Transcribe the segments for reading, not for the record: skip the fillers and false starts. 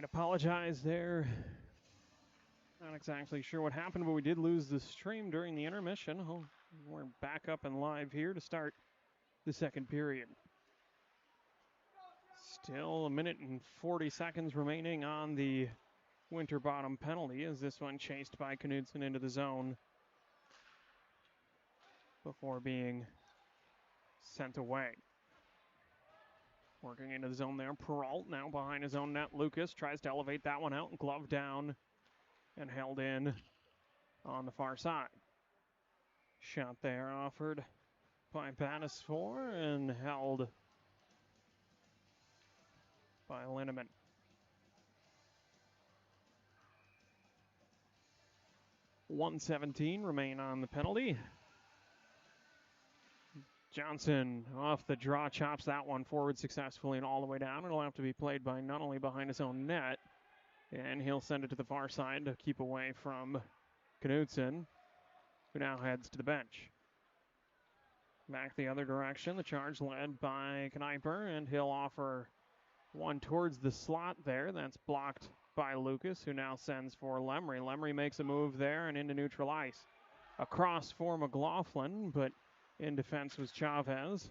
right, apologize there. Not exactly sure what happened, but we did lose the stream during the intermission. Oh, we're back up and live here to start the second period. Still a minute and 40 seconds remaining on the Winterbottom penalty as this one chased by Knudsen into the zone before being sent away. Working into the zone there, Peralt now behind his own net. Lucas tries to elevate that one out, glove down and held in on the far side. Shot there offered by Banisfor and held by Linneman. .117 remain on the penalty. Johnson off the draw chops that one forward successfully and all the way down. It'll have to be played by not only behind his own net, and he'll send it to the far side to keep away from Knudsen, who now heads to the bench. Back the other direction, the charge led by Kneiper, and he'll offer one towards the slot there. That's blocked by Lucas, who now sends for Lemry. Lemry makes a move there and into neutral ice. Across for McLaughlin, but in defense was Chavez.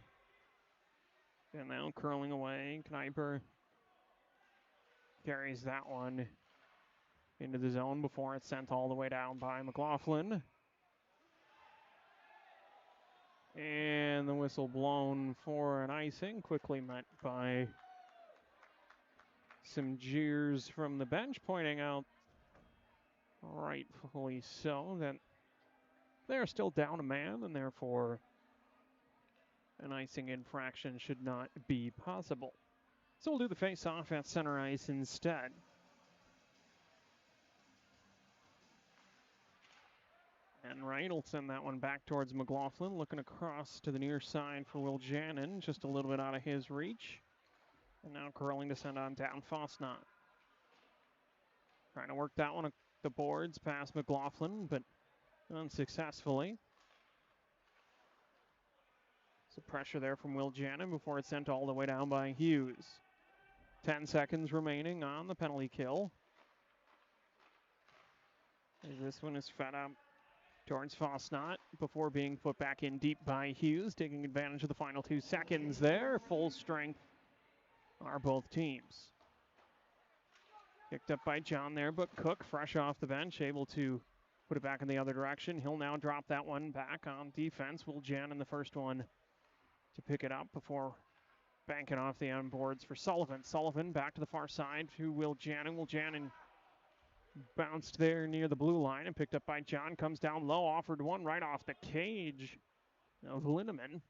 And now curling away, Kneiper carries that one into the zone before it's sent all the way down by McLaughlin. And the whistle blown for an icing, quickly met by some jeers from the bench, pointing out, rightfully so, that they're still down a man, and therefore an icing infraction should not be possible. So we'll do the face-off at center ice instead. And Wright will send that one back towards McLaughlin, looking across to the near side for Will Jannon, just a little bit out of his reach. And now curling to send on down Fosnot. Trying to work that one at the boards past McLaughlin, but unsuccessfully. Some pressure there from Will Jannon before it's sent all the way down by Hughes. 10 seconds remaining on the penalty kill. As this one is fed up towards Fosnot before being put back in deep by Hughes, taking advantage of the final 2 seconds there. Full strength are both teams. Picked up by John there, but Cook, fresh off the bench, able to put it back in the other direction. He'll now drop that one back on defense. Will Jannon the first one to pick it up before banking off the end boards for Sullivan. Sullivan back to the far side to Will Jannon. Will Jannon bounced there near the blue line and picked up by John. Comes down low, offered one right off the cage of Linneman.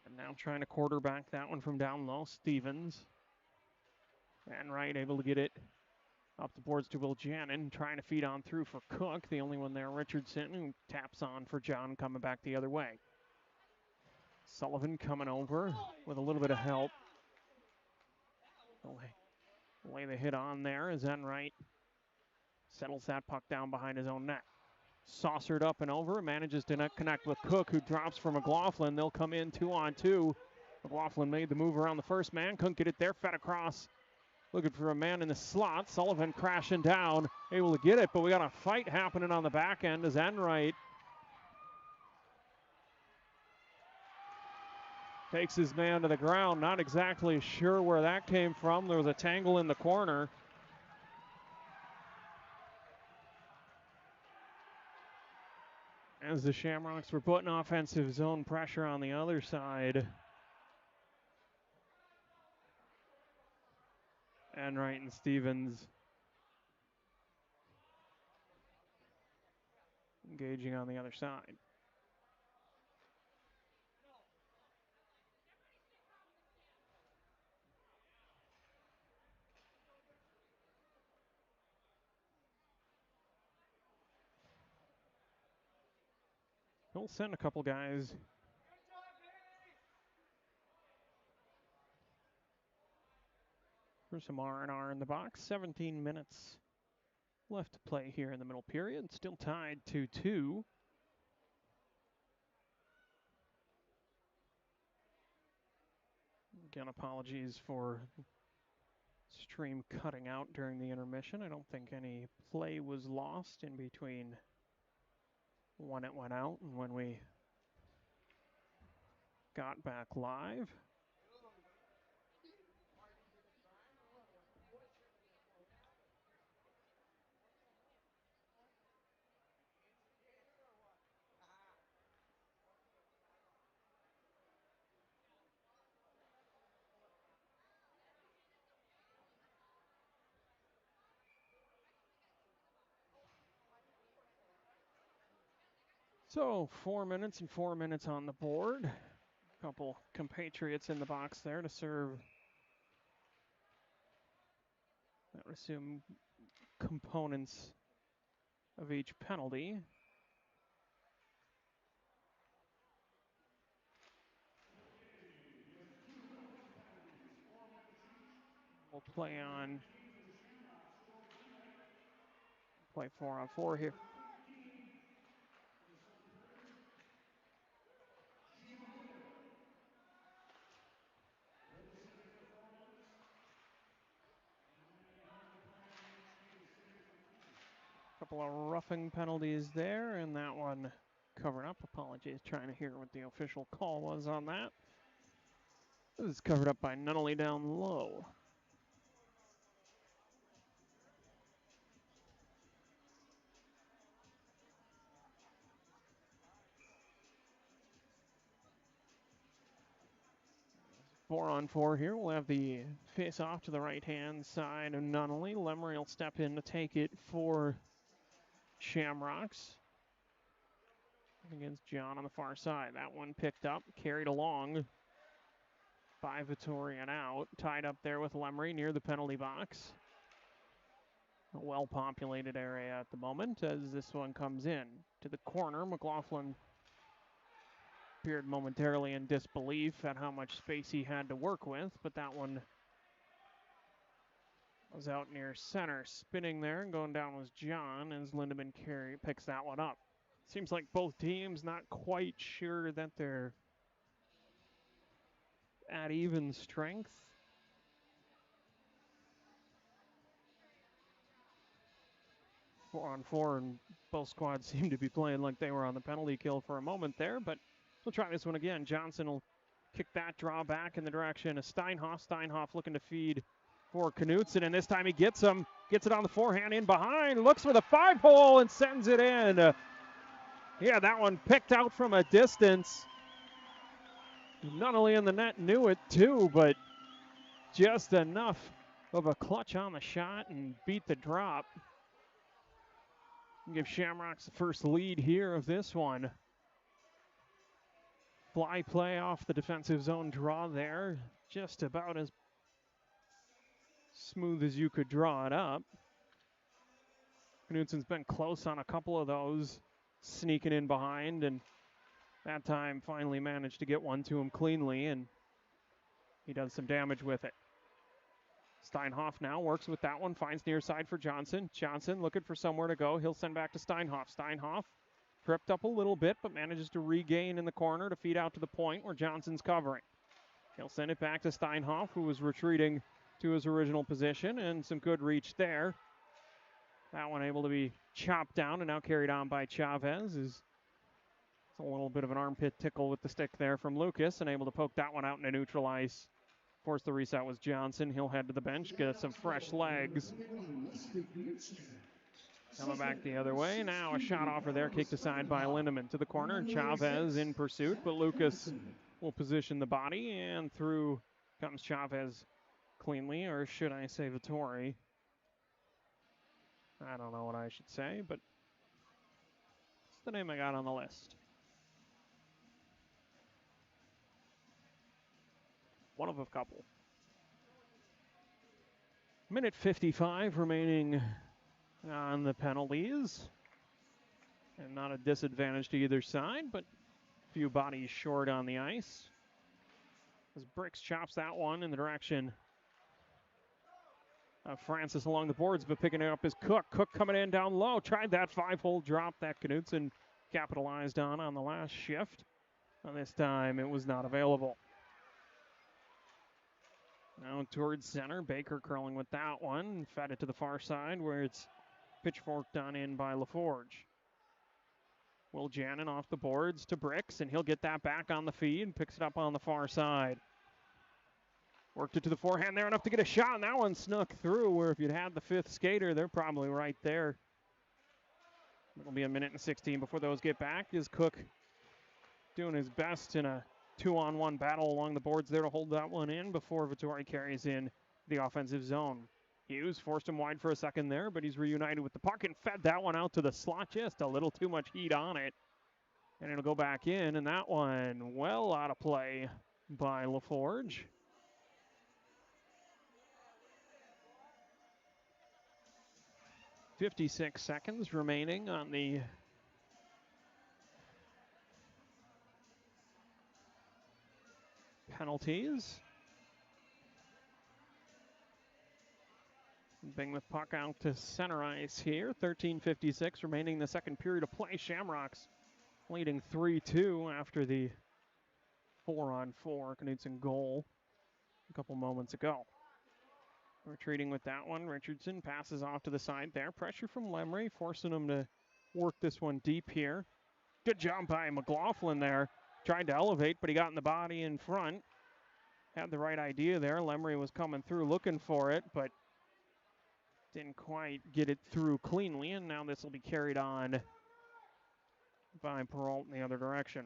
And now trying to quarterback that one from down low, Stevens. And Wright able to get it up the boards to Will Jannon, trying to feed on through for Cook. The only one there, Richardson, who taps on for John, coming back the other way. Sullivan coming over with a little bit of help. Lay the hit on there as Enright settles that puck down behind his own net. Saucered up and over, manages to not connect with Cook, who drops for McLaughlin. They'll come in 2-on-2. McLaughlin made the move around the first man, couldn't get it there, fed across. Looking for a man in the slot. Sullivan crashing down, able to get it, but we got a fight happening on the back end as Enright takes his man to the ground. Not exactly sure where that came from. There was a tangle in the corner. As the Shamrocks were putting offensive zone pressure on the other side. Enright and Stevens engaging on the other side. He'll send a couple guys for some R&R in the box. 17 minutes left to play here in the middle period. Still tied 2-2. Again, apologies for Stream cutting out during the intermission. I don't think any play was lost in between when it went out and when we got back live. So 4 minutes and 4 minutes on the board. A couple compatriots in the box there to serve. I would assume components of each penalty. We'll play 4-on-4 here. Couple of roughing penalties there, and that one covered up. Apologies, trying to hear what the official call was on that. This is covered up by Nunnally down low. Four on four here. We'll have the face off to the right-hand side of Nunnally. Lemery will step in to take it for Shamrocks. Against John on the far side. That one picked up, carried along by Vittori and out. Tied up there with Lemery near the penalty box. A well-populated area at the moment as this one comes in. To the corner, McLaughlin appeared momentarily in disbelief at how much space he had to work with, but that one was out near center. Spinning there and going down was John as Lindemann picks that one up. Seems like both teams not quite sure that they're at even strength. 4-on-4, and both squads seem to be playing like they were on the penalty kill for a moment there, but we'll try this one again. Johnson will kick that draw back in the direction of Steinhoff. Steinhoff looking to feed for Knutson, and this time he gets him. Gets it on the forehand in behind, looks for the 5-hole and sends it in. Yeah, that one picked out from a distance. Nunnally in the net knew it too, but just enough of a clutch on the shot and beat the drop. Give Shamrocks the first lead here of this one. Fly play off the defensive zone draw there. Just about as smooth as you could draw it up. Knutson's been close on a couple of those, sneaking in behind, and that time finally managed to get one to him cleanly, and he does some damage with it. Steinhoff now works with that one, finds near side for Johnson. Johnson looking for somewhere to go. He'll send back to Steinhoff. Steinhoff tripped up a little bit, but manages to regain in the corner to feed out to the point where Johnson's covering. He'll send it back to Steinhoff, who was retreating to his original position, and some good reach there. That one able to be chopped down and now carried on by Chavez. It's a little bit of an armpit tickle with the stick there from Lucas, and able to poke that one out into neutral ice. Force the reset was Johnson. He'll head to the bench, get some fresh legs. Coming back the other way. Now a shot offer there, kicked aside by Lindemann to the corner. Chavez in pursuit, but Lucas will position the body, and through comes Chavez cleanly, or should I say Vittori? I don't know what I should say, but it's the name I got on the list. One of a couple. Minute 55 remaining on the penalties. And not a disadvantage to either side, but a few bodies short on the ice. As Bricks chops that one in the direction of Francis along the boards, but picking it up is Cook. Cook coming in down low. Tried that 5-hole drop that Knutson capitalized on the last shift. And this time it was not available. Now towards center, Baker curling with that one. Fed it to the far side where it's pitchforked on in by LaForge. Will Jannon off the boards to Bricks, and he'll get that back on the feed. Picks it up on the far side. Worked it to the forehand there, enough to get a shot, and that one snuck through, where if you'd had the fifth skater, they're probably right there. It'll be a minute and 16 before those get back. Is Cook doing his best in a 2-on-1 battle along the boards there to hold that one in before Vittori carries in the offensive zone. Hughes forced him wide for a second there, but he's reunited with the puck and fed that one out to the slot. Just a little too much heat on it. And it'll go back in, and that one well out of play by LaForge. .56 seconds remaining on the penalties. Bring the puck out to center ice here. 13:56 remaining the second period of play. Shamrocks leading 3-2 after the 4-on-4 Knutson goal a couple moments ago. Retreating with that one. Richardson passes off to the side there. Pressure from Lemry, forcing him to work this one deep here. Good job by McLaughlin there. Tried to elevate, but he got in the body in front. Had the right idea there. Lemry was coming through looking for it, but didn't quite get it through cleanly, and now this will be carried on by Peralt in the other direction.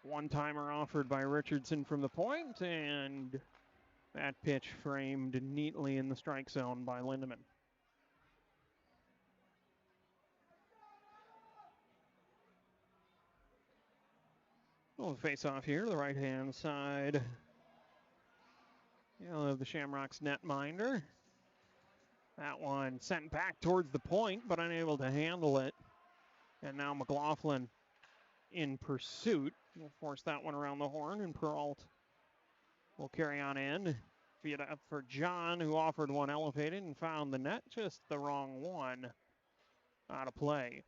One-timer offered by Richardson from the point, and that pitch framed neatly in the strike zone by Lindemann. Well, face-off here, the right-hand side. You'll have the Shamrocks netminder. That one sent back towards the point, but unable to handle it. And now McLaughlin in pursuit. We'll force that one around the horn, and Peralt will carry on in. Feed up for John, who offered one elevated and found the net, just the wrong one out of play.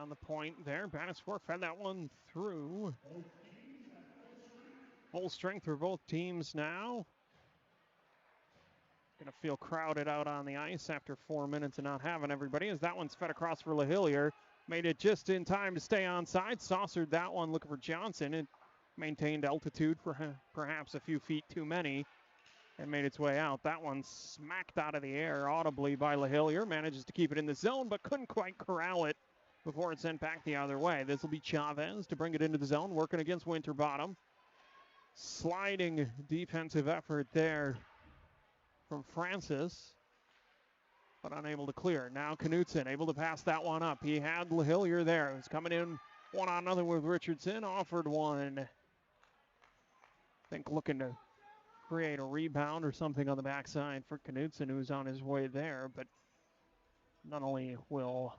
On the point there, Bannisworth fed that one through. Full strength for both teams now. Going to feel crowded out on the ice after 4 minutes of not having everybody, as that one's fed across for LaHillier. Made it just in time to stay on side. Saucered that one looking for Johnson. It maintained altitude for perhaps a few feet too many and made its way out. That one smacked out of the air audibly by LaHillier. Manages to keep it in the zone, but couldn't quite corral it before it's sent back the other way. This will be Chavez to bring it into the zone, working against Winterbottom. Sliding defensive effort there from Francis, but unable to clear. Now Knutson able to pass that one up. He had LaHillier there. He's coming in one on another with Richardson. Offered one. I think looking to create a rebound or something on the backside for Knutson, who's on his way there, but Nunnally will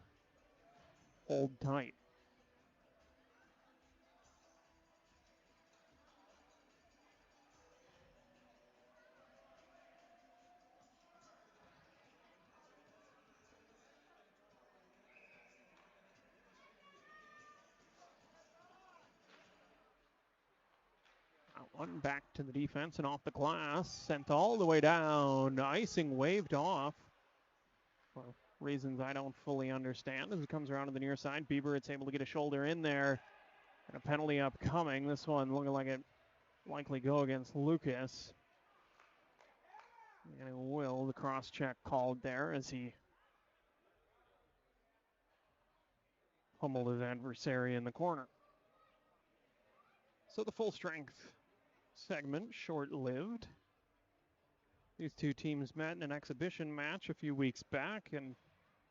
hold tight. One back to the defense and off the glass. Sent all the way down. Icing waved off for reasons I don't fully understand. As it comes around to the near side, Bieber it's able to get a shoulder in there. And a penalty upcoming. This one looking like it likely go against Lucas. And it will. The cross check called there as he pummeled his adversary in the corner. So the full strength segment short-lived. These two teams met in an exhibition match a few weeks back, and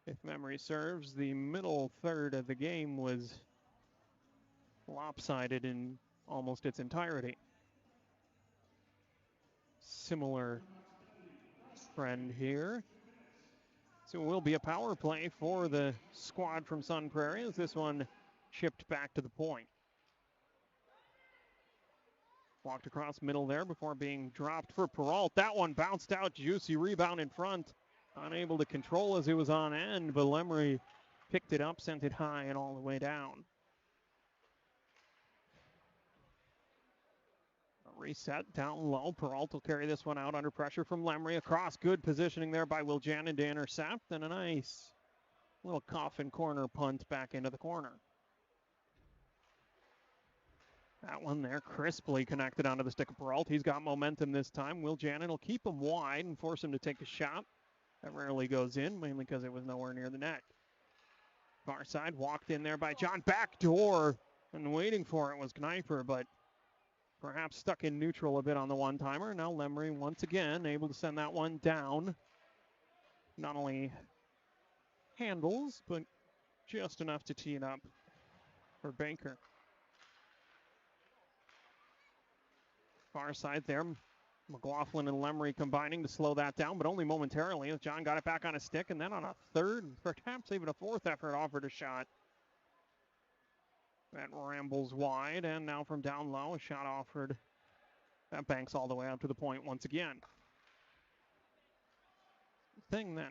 if memory serves, the middle third of the game was lopsided in almost its entirety. Similar friend here. So it will be a power play for the squad from Sun Prairie as this one chipped back to the point. Walked across middle there before being dropped for Peralt. That one bounced out, juicy rebound in front. Unable to control as it was on end, but Lemery picked it up, sent it high and all the way down. A reset down low. Peralt will carry this one out under pressure from Lemery. Across, good positioning there by Wiljanin to intercept, and a nice little coffin corner punt back into the corner. That one there crisply connected onto the stick of Peralt. He's got momentum this time. Wiljanin will keep him wide and force him to take a shot. That rarely goes in, mainly because it was nowhere near the net. Far side, walked in there by John. Back door, and waiting for it was Kneiper, but perhaps stuck in neutral a bit on the one-timer. Now Lemery once again able to send that one down. Not only handles, but just enough to tee it up for Baker. Far side there. McLaughlin and Lemery combining to slow that down, but only momentarily as John got it back on his stick, and then on a third, perhaps even a fourth effort, offered a shot. That rambles wide, and now from down low, a shot offered. That banks all the way up to the point once again. The thing that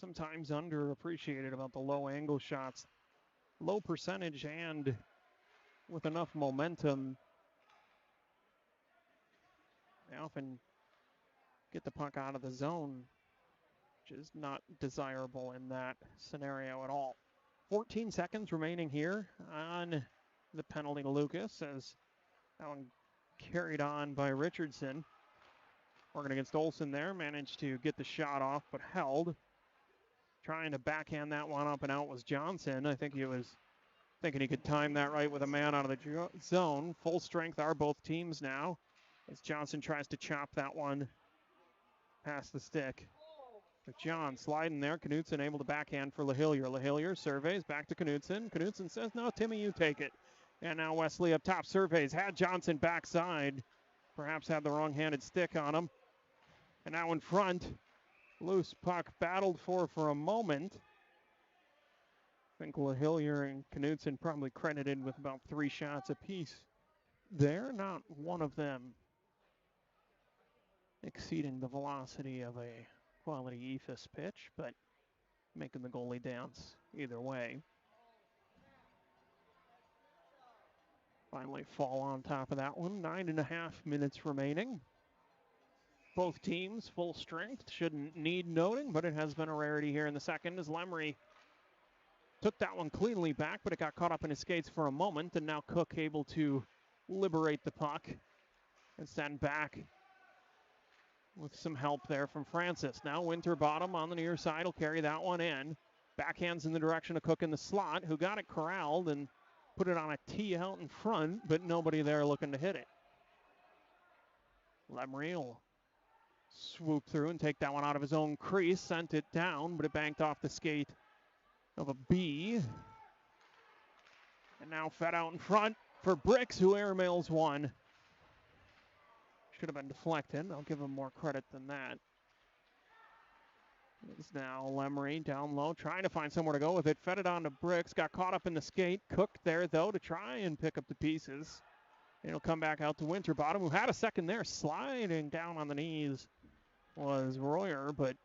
sometimes underappreciated about the low angle shots, low percentage and with enough momentum, they often get the puck out of the zone, which is not desirable in that scenario at all. 14 seconds remaining here on the penalty to Lucas as that one carried on by Richardson. Working against Olsen there, managed to get the shot off but held. Trying to backhand that one up and out was Johnson. I think he was thinking he could time that right with a man out of the zone. Full strength are both teams now as Johnson tries to chop that one past the stick. With John sliding there, Knutson able to backhand for LaHillier. LaHillier surveys back to Knutson. Knutson says, no, Timmy, you take it. And now Wesley up top surveys. Had Johnson backside. Perhaps had the wrong-handed stick on him. And now in front, loose puck battled for a moment. I think LaHillier and Knutson probably credited with about 3 shots apiece. They're not one of them exceeding the velocity of a quality EFIS pitch, but making the goalie dance either way. Finally fall on top of that one. 9.5 minutes remaining. Both teams full strength. Shouldn't need noting, but it has been a rarity here in the second as Lemery took that one cleanly back, but it got caught up in his skates for a moment, and now Cook able to liberate the puck and send back with some help there from Francis. Now Winterbottom on the near side will carry that one in. Backhands in the direction of Cook in the slot, who got it corralled and put it on a tee out in front, but nobody there looking to hit it. Lemery will swoop through and take that one out of his own crease, sent it down, but it banked off the skate of a B. And now fed out in front for Bricks, who airmails one. Should have been deflected. I'll give him more credit than that. It's now Lemery down low, trying to find somewhere to go with it. Fed it on to Bricks, got caught up in the skate. Cook there, though, to try and pick up the pieces. It'll come back out to Winterbottom, who had a second there. Sliding down on the knees was Royer, but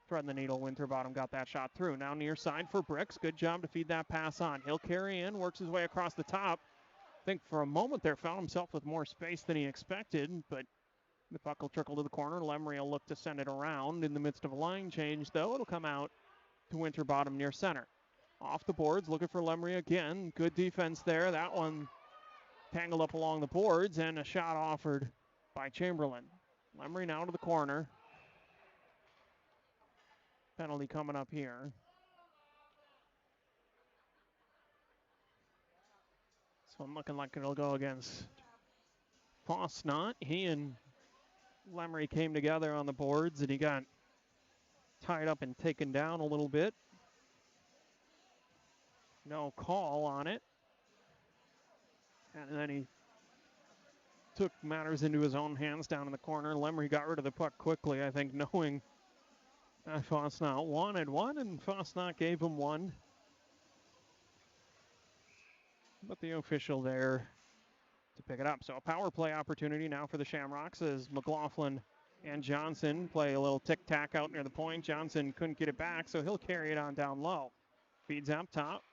threading the needle, Winterbottom got that shot through. Now near side for Bricks. Good job to feed that pass on. He'll carry in, works his way across the top. I think for a moment there found himself with more space than he expected, but the puck will trickle to the corner. Lemery will look to send it around. In the midst of a line change, though, it'll come out to Winterbottom near center. Off the boards, looking for Lemery again. Good defense there. That one tangled up along the boards, and a shot offered by Chamberlain. Lemery now to the corner. Penalty coming up here. This one looking like it'll go against Fosnot. He and Lemery came together on the boards, and he got tied up and taken down a little bit. No call on it. And then he took matters into his own hands down in the corner. Lemry got rid of the puck quickly, I think, knowing Fosnot wanted one, and Fosnot gave him one. But the official there to pick it up. So a power play opportunity now for the Shamrocks as McLaughlin and Johnson play a little tic-tac out near the point. Johnson couldn't get it back, so he'll carry it on down low. Feeds up top.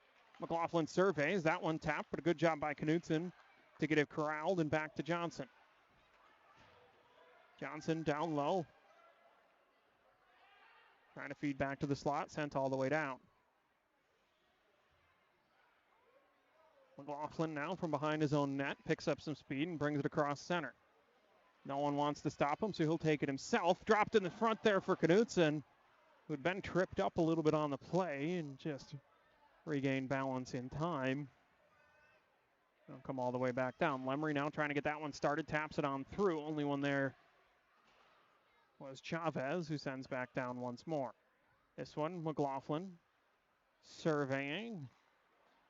McLaughlin surveys. That one tapped, but a good job by Knutson to get it corralled and back to Johnson. Johnson down low. Trying to feed back to the slot, sent all the way down. McLaughlin now from behind his own net, picks up some speed and brings it across center. No one wants to stop him, so he'll take it himself. Dropped in the front there for Knutson, who'd been tripped up a little bit on the play and just regained balance in time. They'll come all the way back down. Lemry now trying to get that one started, taps it on through. Only one there was Chavez, who sends back down once more. This one, McLaughlin surveying.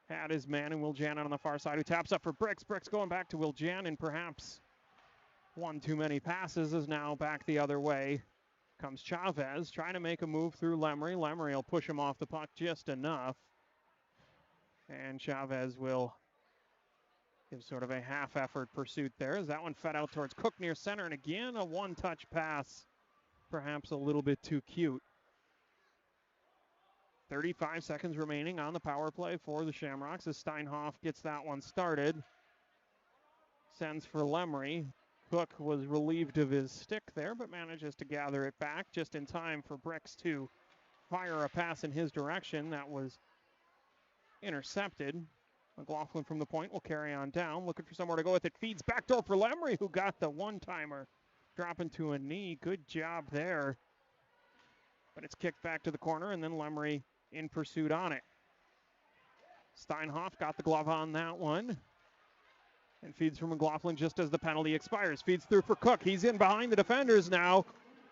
Had his man and Will Jan on the far side, who taps up for Bricks. Bricks going back to Will Jan, and perhaps one too many passes is now back the other way. Comes Chavez, trying to make a move through Lemry. Lemry will push him off the puck just enough. And Chavez will give sort of a half-effort pursuit there as that one fed out towards Cook near center. And again, a one-touch pass, perhaps a little bit too cute. 35 seconds remaining on the power play for the Shamrocks as Steinhoff gets that one started. Sends for Lemry. Cook was relieved of his stick there, but manages to gather it back just in time for Bricks to fire a pass in his direction. That was intercepted. McLaughlin from the point will carry on down, looking for somewhere to go with it. Feeds backdoor for Lemry, who got the one-timer. Dropping to a knee. Good job there. But it's kicked back to the corner, and then Lemry in pursuit on it. Steinhoff got the glove on that one. And feeds for McLaughlin just as the penalty expires. Feeds through for Cook. He's in behind the defenders now.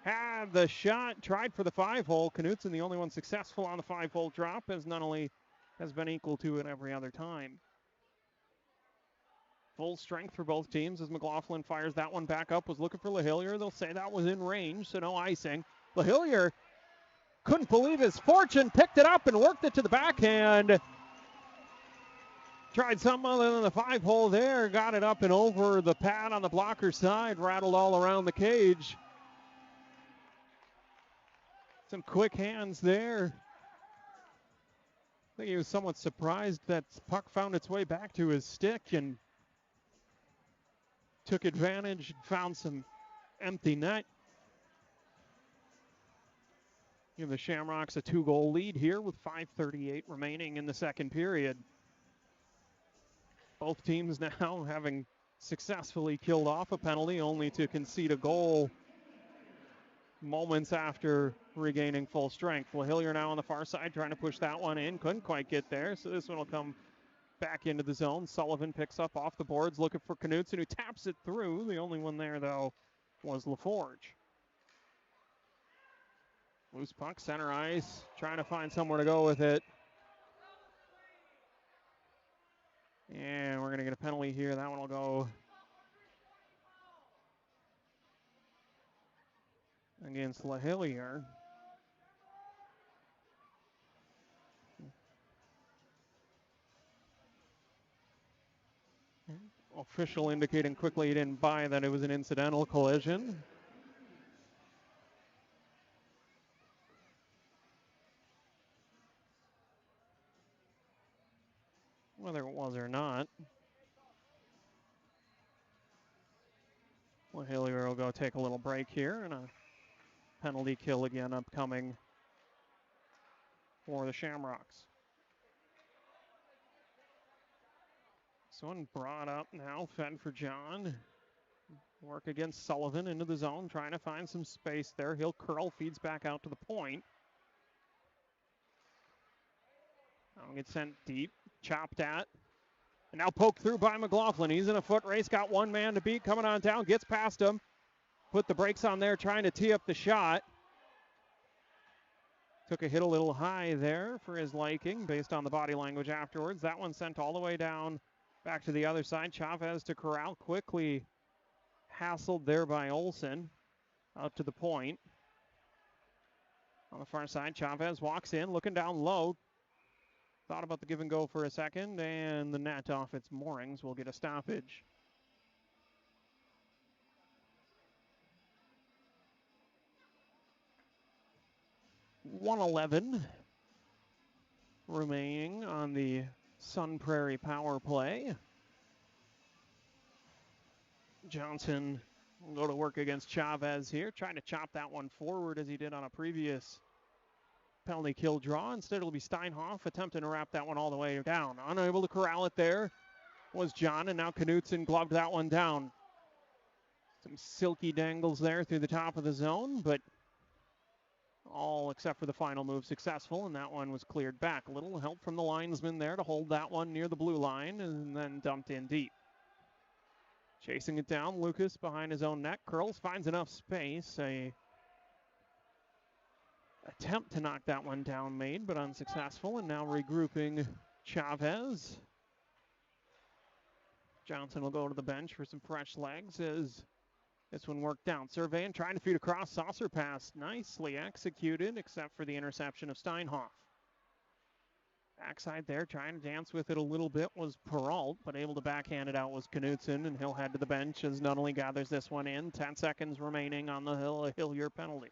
Had the shot, tried for the 5-hole. Knutson, the only one successful on the 5-hole drop, as not only has been equal to it every other time. Full strength for both teams as McLaughlin fires that one back up. Was looking for LaHillier. They'll say that was in range, so no icing. LaHillier couldn't believe his fortune, picked it up and worked it to the backhand. Tried something other than the 5-hole there, got it up and over the pad on the blocker side, rattled all around the cage. Some quick hands there. I think he was somewhat surprised that puck found its way back to his stick and took advantage, found some empty net. Give the Shamrocks a 2-goal lead here with 5:38 remaining in the second period. Both teams now having successfully killed off a penalty, only to concede a goal moments after regaining full strength. LaHillier now on the far side trying to push that one in. Couldn't quite get there, so this one will come back into the zone. Sullivan picks up off the boards, looking for Knutson, who taps it through. The only one there, though, was LaForge. Loose puck, center ice, trying to find somewhere to go with it. And we're going to get a penalty here. That one will go against LaHillier. Official indicating quickly he didn't buy that it was an incidental collision. Whether it was or not. LaHillier will go take a little break here, and a penalty kill again upcoming for the Shamrocks. This one brought up now, fed for John. Work against Sullivan into the zone, trying to find some space there. He'll curl, feeds back out to the point. Now gets sent deep, chopped at. And now poked through by McLaughlin. He's in a foot race, got one man to beat, coming on down, gets past him. Put the brakes on there, trying to tee up the shot. Took a hit a little high there for his liking, based on the body language afterwards. That one sent all the way down, back to the other side. Chavez to corral quickly. hassled there by Olsen. Out to the point. On the far side, Chavez walks in, looking down low. Thought about the give and go for a second, and the net off its moorings will get a stoppage. .111 remaining on the Sun Prairie power play. Johnson will go to work against Chavez here, trying to chop that one forward as he did on a previous penalty kill draw. Instead, it'll be Steinhoff attempting to wrap that one all the way down. Unable to corral it there was John, and now Knutson gloved that one down. Some silky dangles there through the top of the zone, but all except for the final move successful, and that one was cleared back. A little help from the linesman there to hold that one near the blue line, and then dumped in deep. Chasing it down, Lucas behind his own net. Curls, finds enough space. A attempt to knock that one down made, but unsuccessful, and now regrouping Chavez. Johnson will go to the bench for some fresh legs as this one worked down. Surveying, trying to feed across, saucer pass. Nicely executed, except for the interception of Steinhoff. Backside there, trying to dance with it a little bit was Peralt, but able to backhand it out was Knutson, and he'll head to the bench as Nunnally gathers this one in. 10 seconds remaining on the Hillier penalty.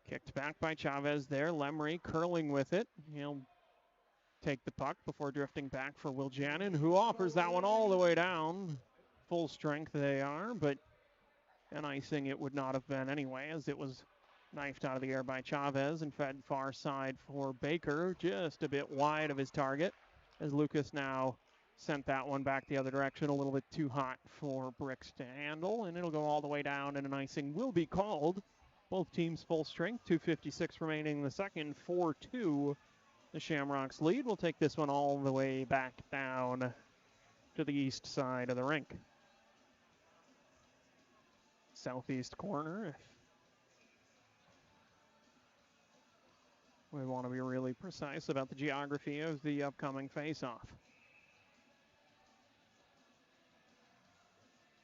Kicked back by Chavez there. Lemry curling with it. He'll take the puck before drifting back for Wiljanin, who offers that one all the way down. Full strength they are, but an icing it would not have been anyway, as it was knifed out of the air by Chavez and fed far side for Baker, just a bit wide of his target, as Lucas now sent that one back the other direction, a little bit too hot for Bricks to handle, and it'll go all the way down, and an icing will be called. Both teams full strength, 2:56 remaining in the second, 4-2. The Shamrocks lead. We'll take this one all the way back down to the east side of the rink. Southeast corner, if we want to be really precise about the geography of the upcoming face-off.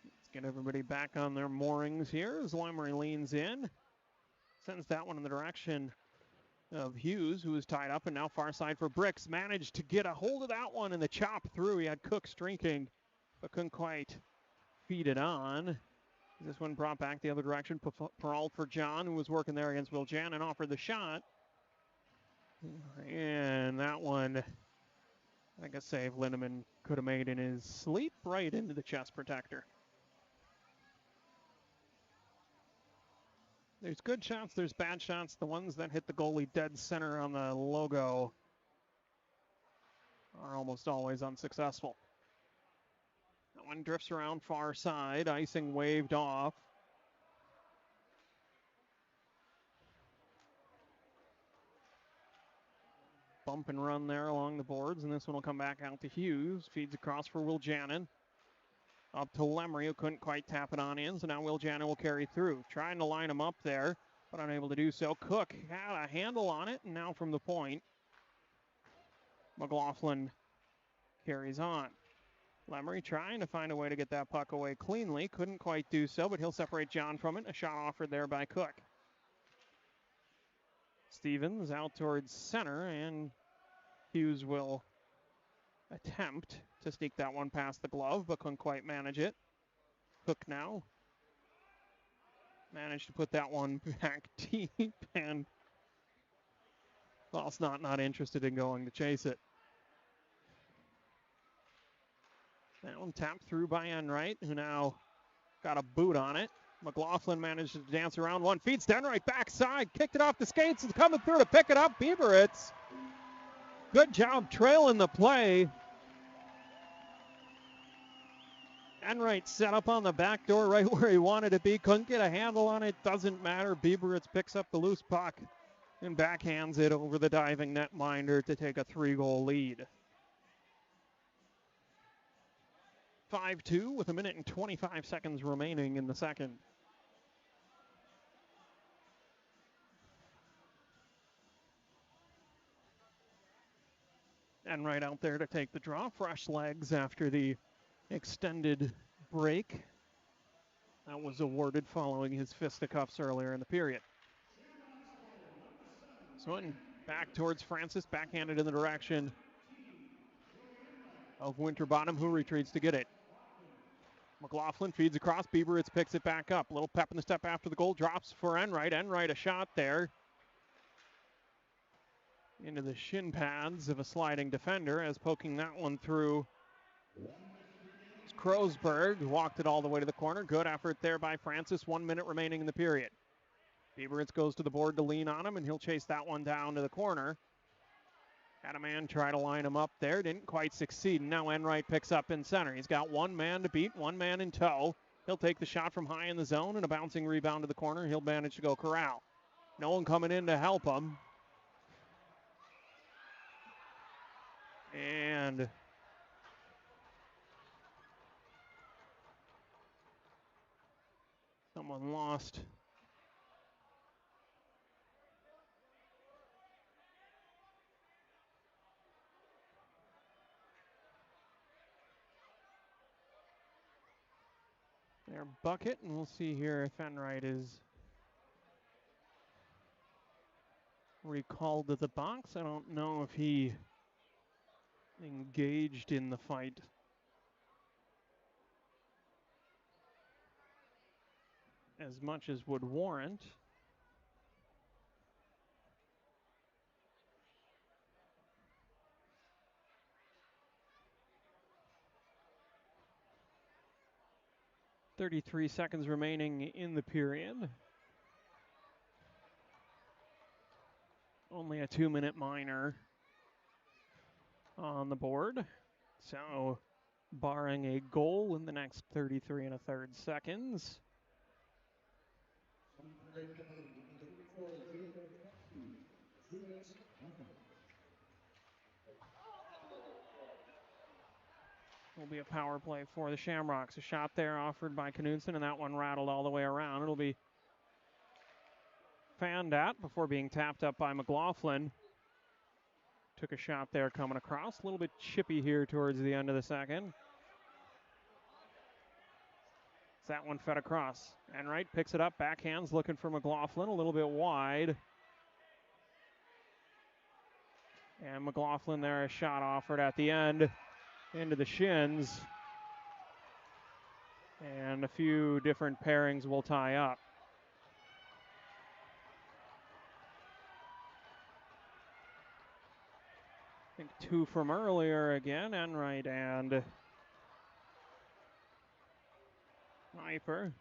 Let's get everybody back on their moorings here as Lemry leans in. Sends that one in the direction of Hughes, who is tied up, and now far side for Bricks. Managed to get a hold of that one, and the chop through. He had Cook streaking, but couldn't quite feed it on. This one brought back the other direction. Peralt for John, who was working there against Wiljan and offered the shot. And that one, I think a save Lindemann could have made in his sleep, right into the chest protector. There's good shots, there's bad shots. The ones that hit the goalie dead center on the logo are almost always unsuccessful. That one drifts around far side, icing waved off. Bump and run there along the boards, and this one will come back out to Hughes. Feeds across for Wiljanin. Up to Lemry, who couldn't quite tap it on in, so now Wiljanin will carry through. Trying to line him up there, but unable to do so. Cook had a handle on it, and now from the point, McLaughlin carries on. Lemry trying to find a way to get that puck away cleanly. Couldn't quite do so, but he'll separate John from it. A shot offered there by Cook. Stevens out towards center, and Hughes will attempt to sneak that one past the glove, but couldn't quite manage it. Cook now managed to put that one back deep, and well, it's not interested in going to chase it. That one tapped through by Enright, who now got a boot on it. McLaughlin managed to dance around one, feeds to Enright backside, kicked it off the skates, and coming through to pick it up, Bieberitz. Good job trailing the play. Enright set up on the back door right where he wanted to be. Couldn't get a handle on it. Doesn't matter. Bieberitz picks up the loose puck and backhands it over the diving netminder to take a 3-goal lead. 5-2 with 1 minute and 25 seconds remaining in the second. And right out there to take the draw. Fresh legs after the extended break that was awarded following his fisticuffs earlier in the period. Swinton back towards Francis, backhanded in the direction of Winterbottom, who retreats to get it. McLaughlin feeds across. Bieberitz picks it back up. Little pep in the step after the goal. Drops for Enright. Enright a shot there into the shin pads of a sliding defender, as poking that one through. It's Krosberg, who walked it all the way to the corner. Good effort there by Francis. 1 minute remaining in the period. Bieberitz goes to the board to lean on him, and he'll chase that one down to the corner. Had a man try to line him up there. Didn't quite succeed. And now Enright picks up in center. He's got one man to beat, one man in tow. He'll take the shot from high in the zone, and a bouncing rebound to the corner. He'll manage to go corral. No one coming in to help him. And someone lost their bucket, and we'll see here if Enright is recalled to the box. I don't know if he engaged in the fight as much as would warrant. .33 seconds remaining in the period. Only a 2-minute minor on the board. So, barring a goal in the next 33 1/3 seconds, will be a power play for the Shamrocks. A shot there offered by Knudsen, and that one rattled all the way around. It'll be fanned at before being tapped up by McLaughlin. Took a shot there coming across. A little bit chippy here towards the end of the second. That one fed across. Enright picks it up, backhands, looking for McLaughlin, a little bit wide. And McLaughlin there, a shot offered at the end, into the shins. And a few different pairings will tie up. I think two from earlier again, Enright and Sniper.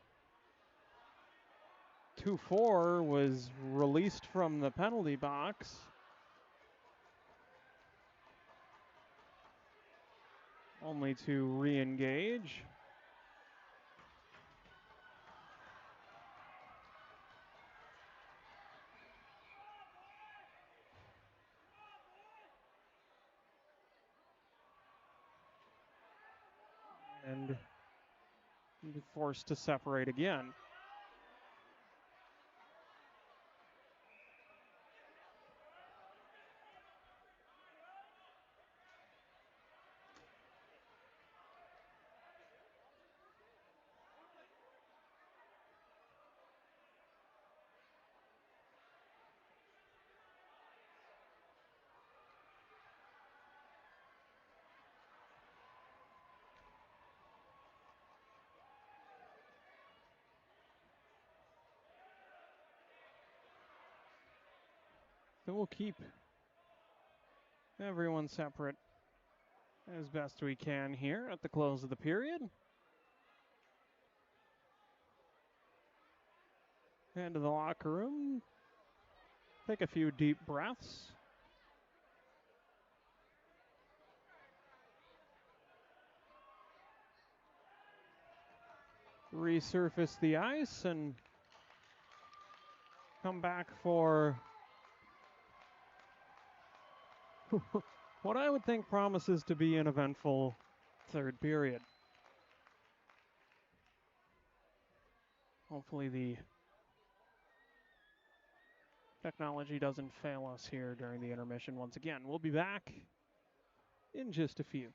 2-4 was released from the penalty box. Only to re-engage. And be forced to separate again. So we'll keep everyone separate as best we can here at the close of the period. Head to the locker room. Take a few deep breaths. Resurface the ice and come back for what I would think promises to be an eventful third period. Hopefully the technology doesn't fail us here during the intermission once again. We'll be back in just a few.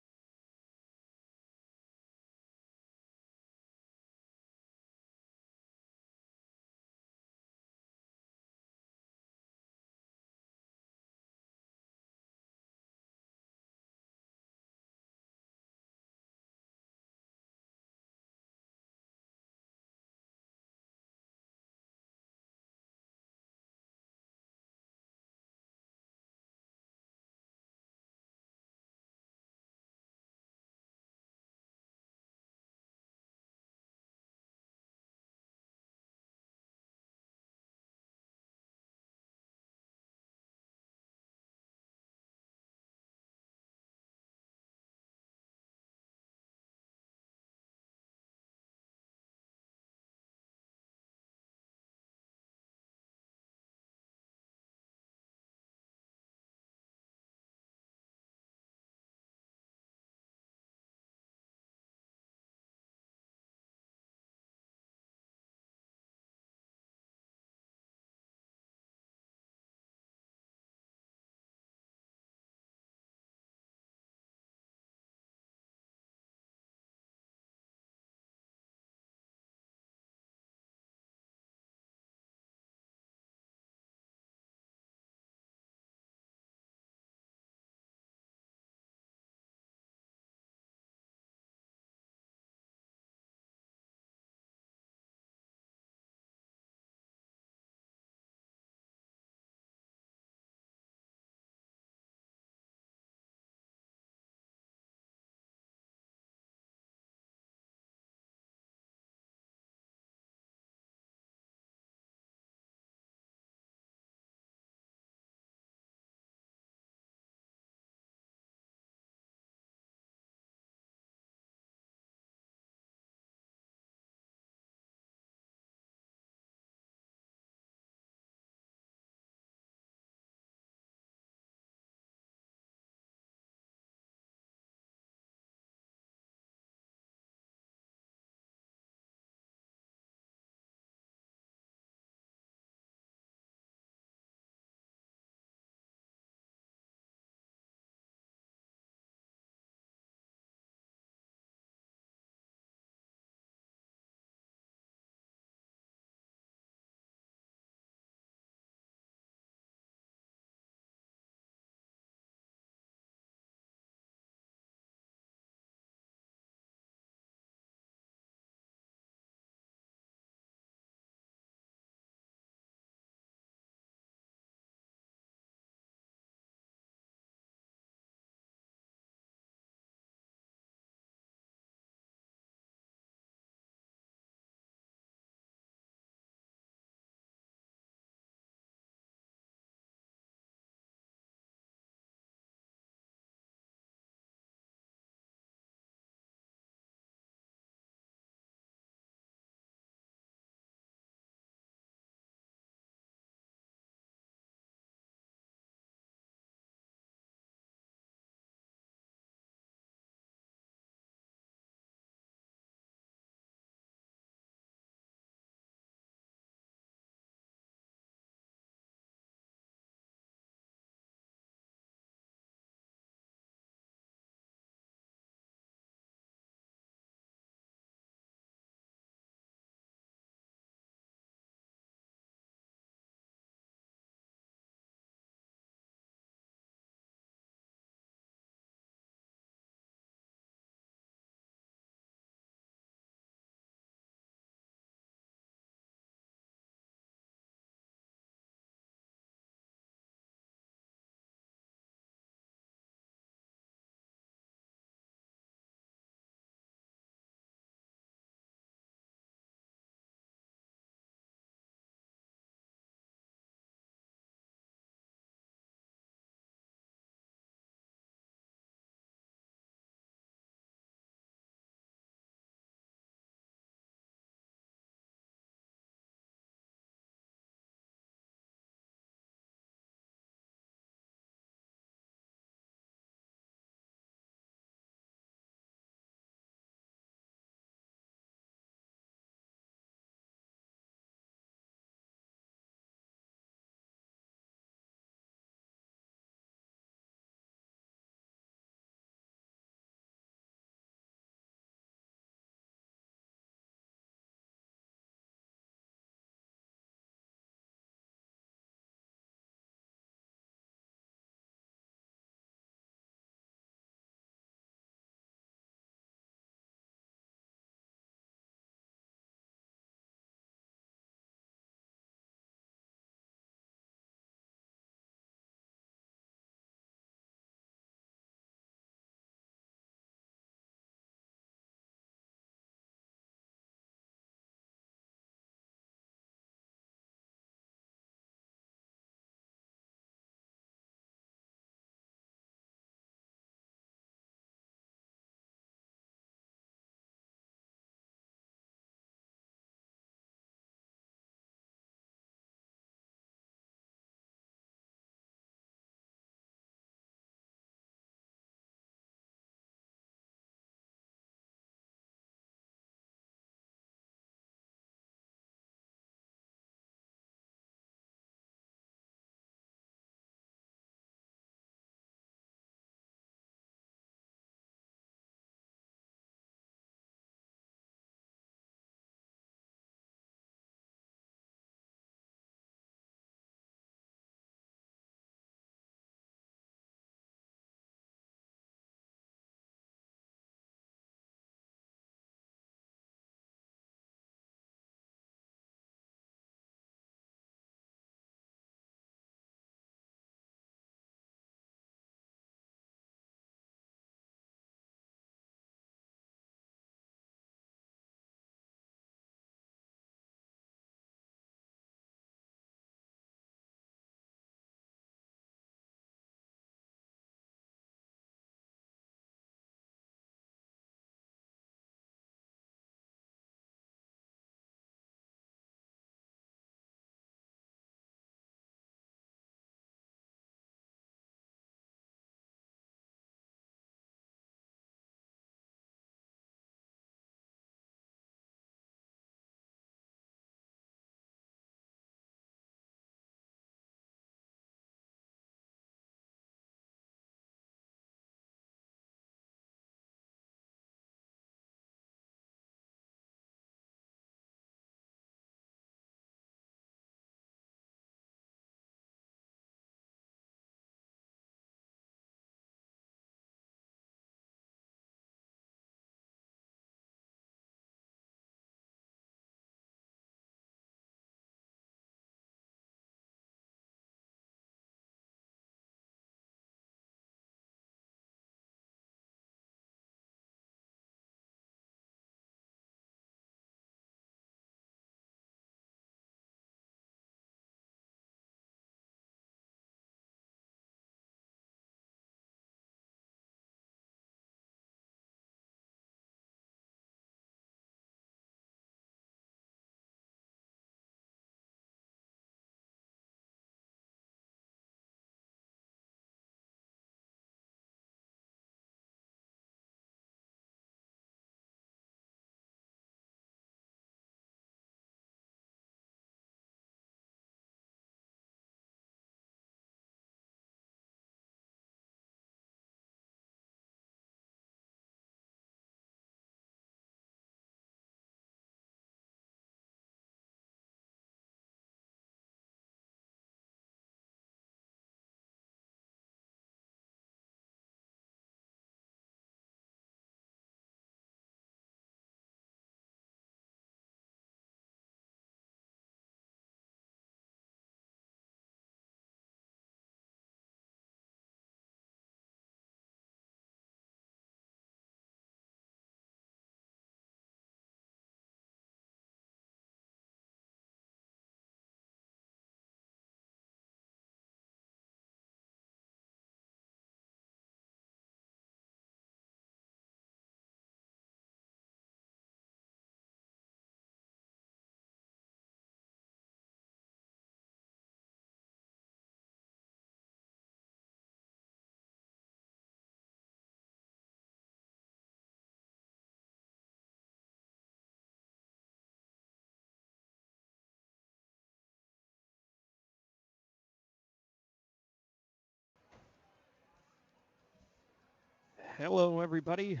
Hello, everybody.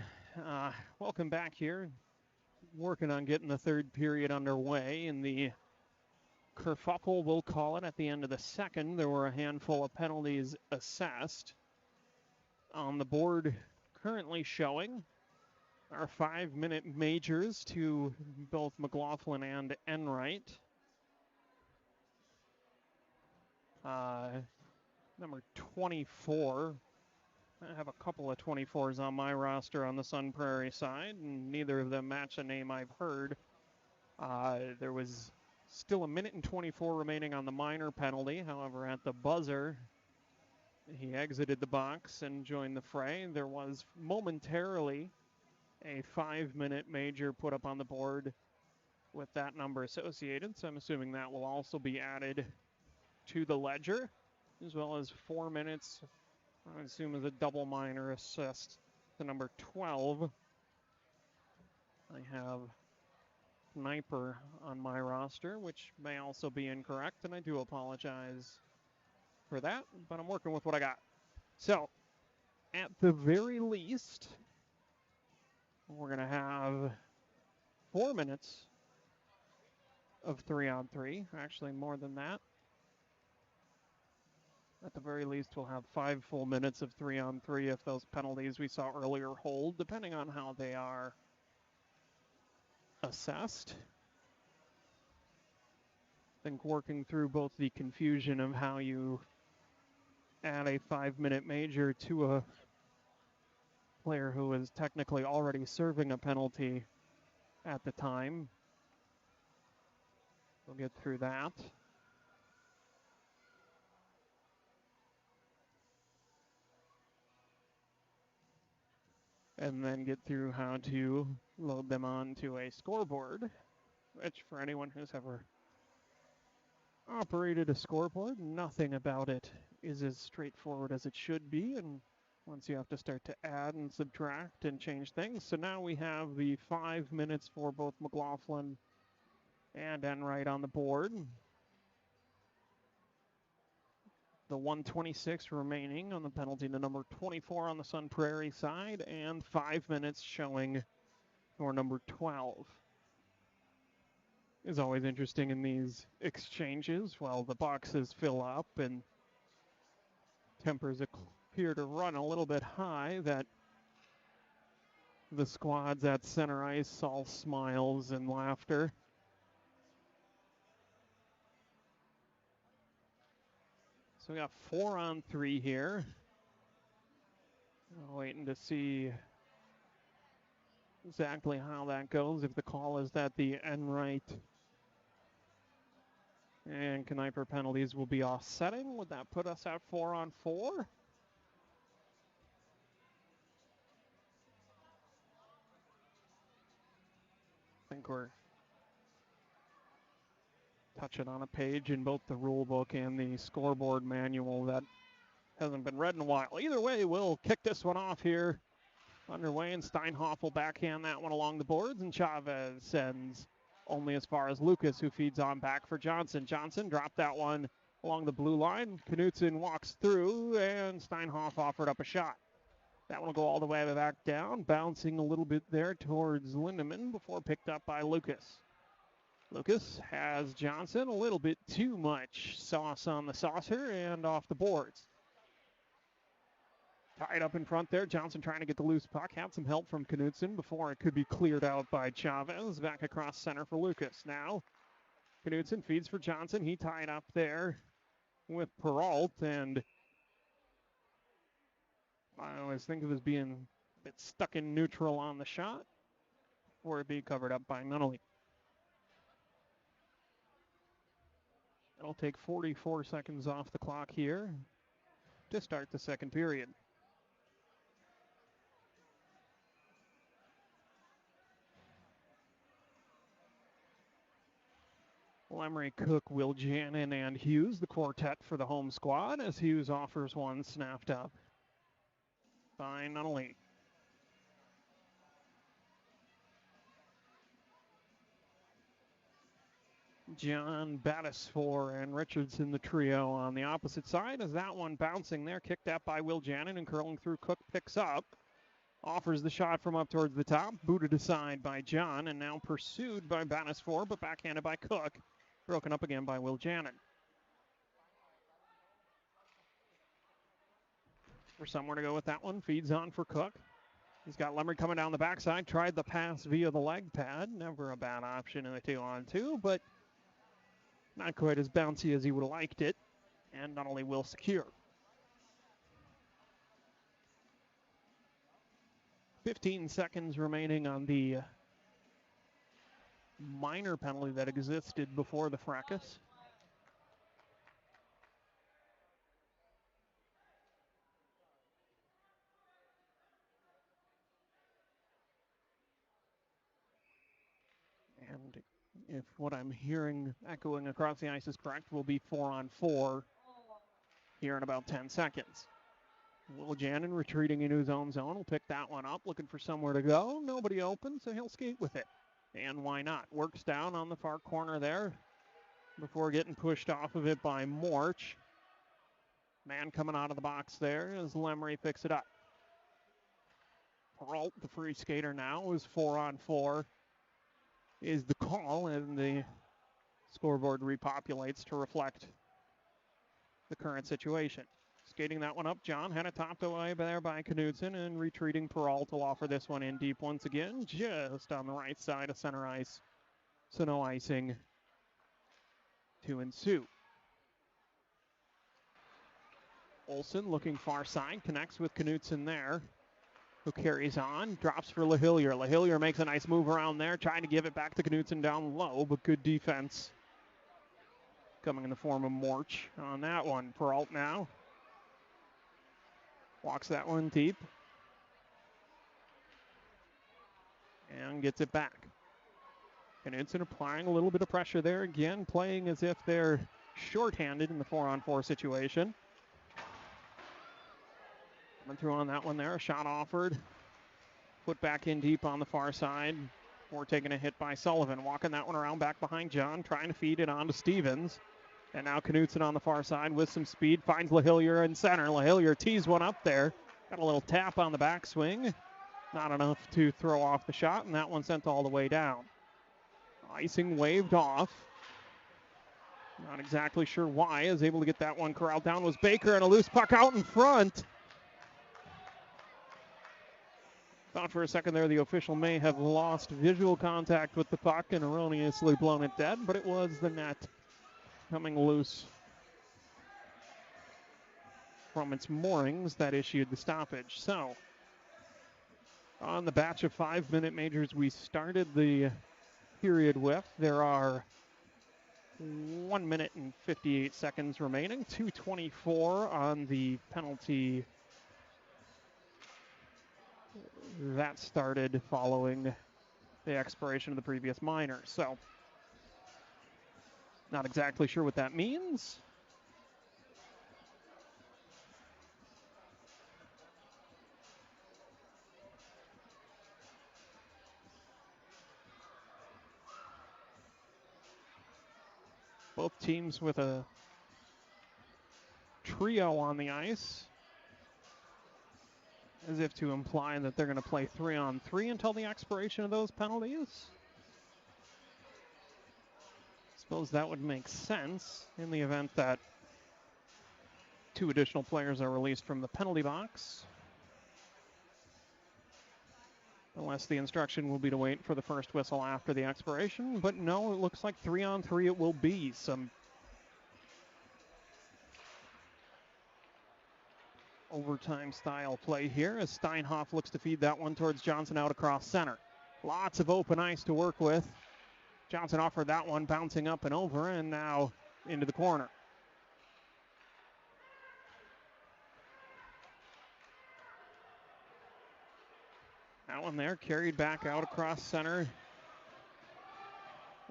Welcome back here. Working on getting the third period underway in the kerfuffle, we'll call it, at the end of the second. There were a handful of penalties assessed. On the board currently showing are 5-minute majors to both McLaughlin and Enright. Number 24. I have a couple of 24s on my roster on the Sun Prairie side, and neither of them match a name I've heard. There was still 1 minute and 24 remaining on the minor penalty. However, at the buzzer, he exited the box and joined the fray. There was momentarily a 5-minute major put up on the board with that number associated, so I'm assuming that will also be added to the ledger, as well as 4 minutes, I assume, as a double minor assessed to number 12. I have Sniper on my roster, which may also be incorrect, and I do apologize for that, but I'm working with what I got. So, at the very least, we're going to have 4 minutes of 3-on-3, actually more than that. At the very least, we'll have 5 full minutes of 3-on-3 if those penalties we saw earlier hold, depending on how they are assessed. I think working through both the confusion of how you add a 5-minute major to a player who is technically already serving a penalty at the time. We'll get through that. And then get through how to load them onto a scoreboard, which for anyone who's ever operated a scoreboard, nothing about it is as straightforward as it should be. And once you have to start to add and subtract and change things. So now we have the 5 minutes for both McLaughlin and Enright on the board. The 1:26 remaining on the penalty to number 24 on the Sun Prairie side, and 5 minutes showing for number 12. It's always interesting in these exchanges while the boxes fill up and tempers appear to run a little bit high, that the squads at center ice all smiles and laughter. So we got 4-on-3 here. Waiting to see exactly how that goes. If the call is that the Enright and Kniper penalties will be offsetting, would that put us at 4-on-4? I think we're touching on a page in both the rule book and the scoreboard manual that hasn't been read in a while. Either way, we'll kick this one off here. Underway, and Steinhoff will backhand that one along the boards, and Chavez sends only as far as Lucas, who feeds on back for Johnson. Johnson dropped that one along the blue line. Knutson walks through, and Steinhoff offered up a shot. That one will go all the way back down, bouncing a little bit there towards Lindemann before picked up by Lucas. Lucas has Johnson, a little bit too much sauce on the saucer, and off the boards. Tied up in front there. Johnson trying to get the loose puck. Had some help from Knutson before it could be cleared out by Chavez. Back across center for Lucas. Now, Knutson feeds for Johnson. He tied up there with Peralt, and I always think of as being a bit stuck in neutral on the shot, or it be covered up by Nunnally. It'll take 44 seconds off the clock here to start the second period. Lemery, Cook, Will Jannon, and Hughes, the quartet for the home squad, as Hughes offers one snapped up by Nunnally. John Battisfor and Richardson, the trio on the opposite side, as that one bouncing there, kicked out by Will Jannon and curling through. Cook picks up. Offers the shot from up towards the top, booted aside by John, and now pursued by Banisfor, but backhanded by Cook. Broken up again by Will Janin. For somewhere to go with that one, feeds on for Cook. He's got Lemry coming down the backside, tried the pass via the leg pad. Never a bad option in the 2-on-2, but not quite as bouncy as he would have liked it. And not only will secure. 15 seconds remaining on the minor penalty that existed before the fracas. And if what I'm hearing echoing across the ice is correct, we'll be 4-on-4 here in about 10 seconds. Will Janin retreating into his own zone. Will pick that one up, looking for somewhere to go. Nobody open, so he'll skate with it. And why not? Works down on the far corner there before getting pushed off of it by Morch. Man coming out of the box there as Lemry picks it up. Peralt, the free skater now, is 4-on-4 is the call, and the scoreboard repopulates to reflect the current situation. Skating that one up, John had it topped away there by Knudsen, and retreating Peralt will offer this one in deep once again, just on the right side of center ice. So no icing to ensue. Olsen looking far side, connects with Knudsen there, who carries on, drops for LaHillier. LaHillier makes a nice move around there, trying to give it back to Knudsen down low, but good defense coming in the form of Morch on that one. Peralt now walks that one deep and gets it back. Knudsen applying a little bit of pressure there again, playing as if they're shorthanded in the 4-on-4 situation. Coming through on that one there, a shot offered. Put back in deep on the far side. Before taking a hit by Sullivan. Walking that one around back behind John, trying to feed it on to Stevens. And now Knudsen on the far side with some speed, finds LaHillier in center. LaHillier tees one up there. Got a little tap on the backswing. Not enough to throw off the shot, and that one sent all the way down. Icing waved off. Not exactly sure why. Is able to get that one corralled down was Baker, and a loose puck out in front. Thought for a second there the official may have lost visual contact with the puck and erroneously blown it dead, but it was the net coming loose from its moorings that issued the stoppage. So, on the batch of 5-minute majors we started the period with, there are 1 minute and 58 seconds remaining. 2:24 on the penalty that started following the expiration of the previous minor. So, not exactly sure what that means. Both teams with a trio on the ice, as if to imply that they're going to play 3-on-3 until the expiration of those penalties. Suppose that would make sense in the event that 2 additional players are released from the penalty box. Unless the instruction will be to wait for the first whistle after the expiration. But no, it looks like 3-on-3 it will be. Some overtime style play here as Steinhoff looks to feed that one towards Johnson out across center. Lots of open ice to work with. Johnson offered that one, bouncing up and over, and now into the corner. That one there carried back out across center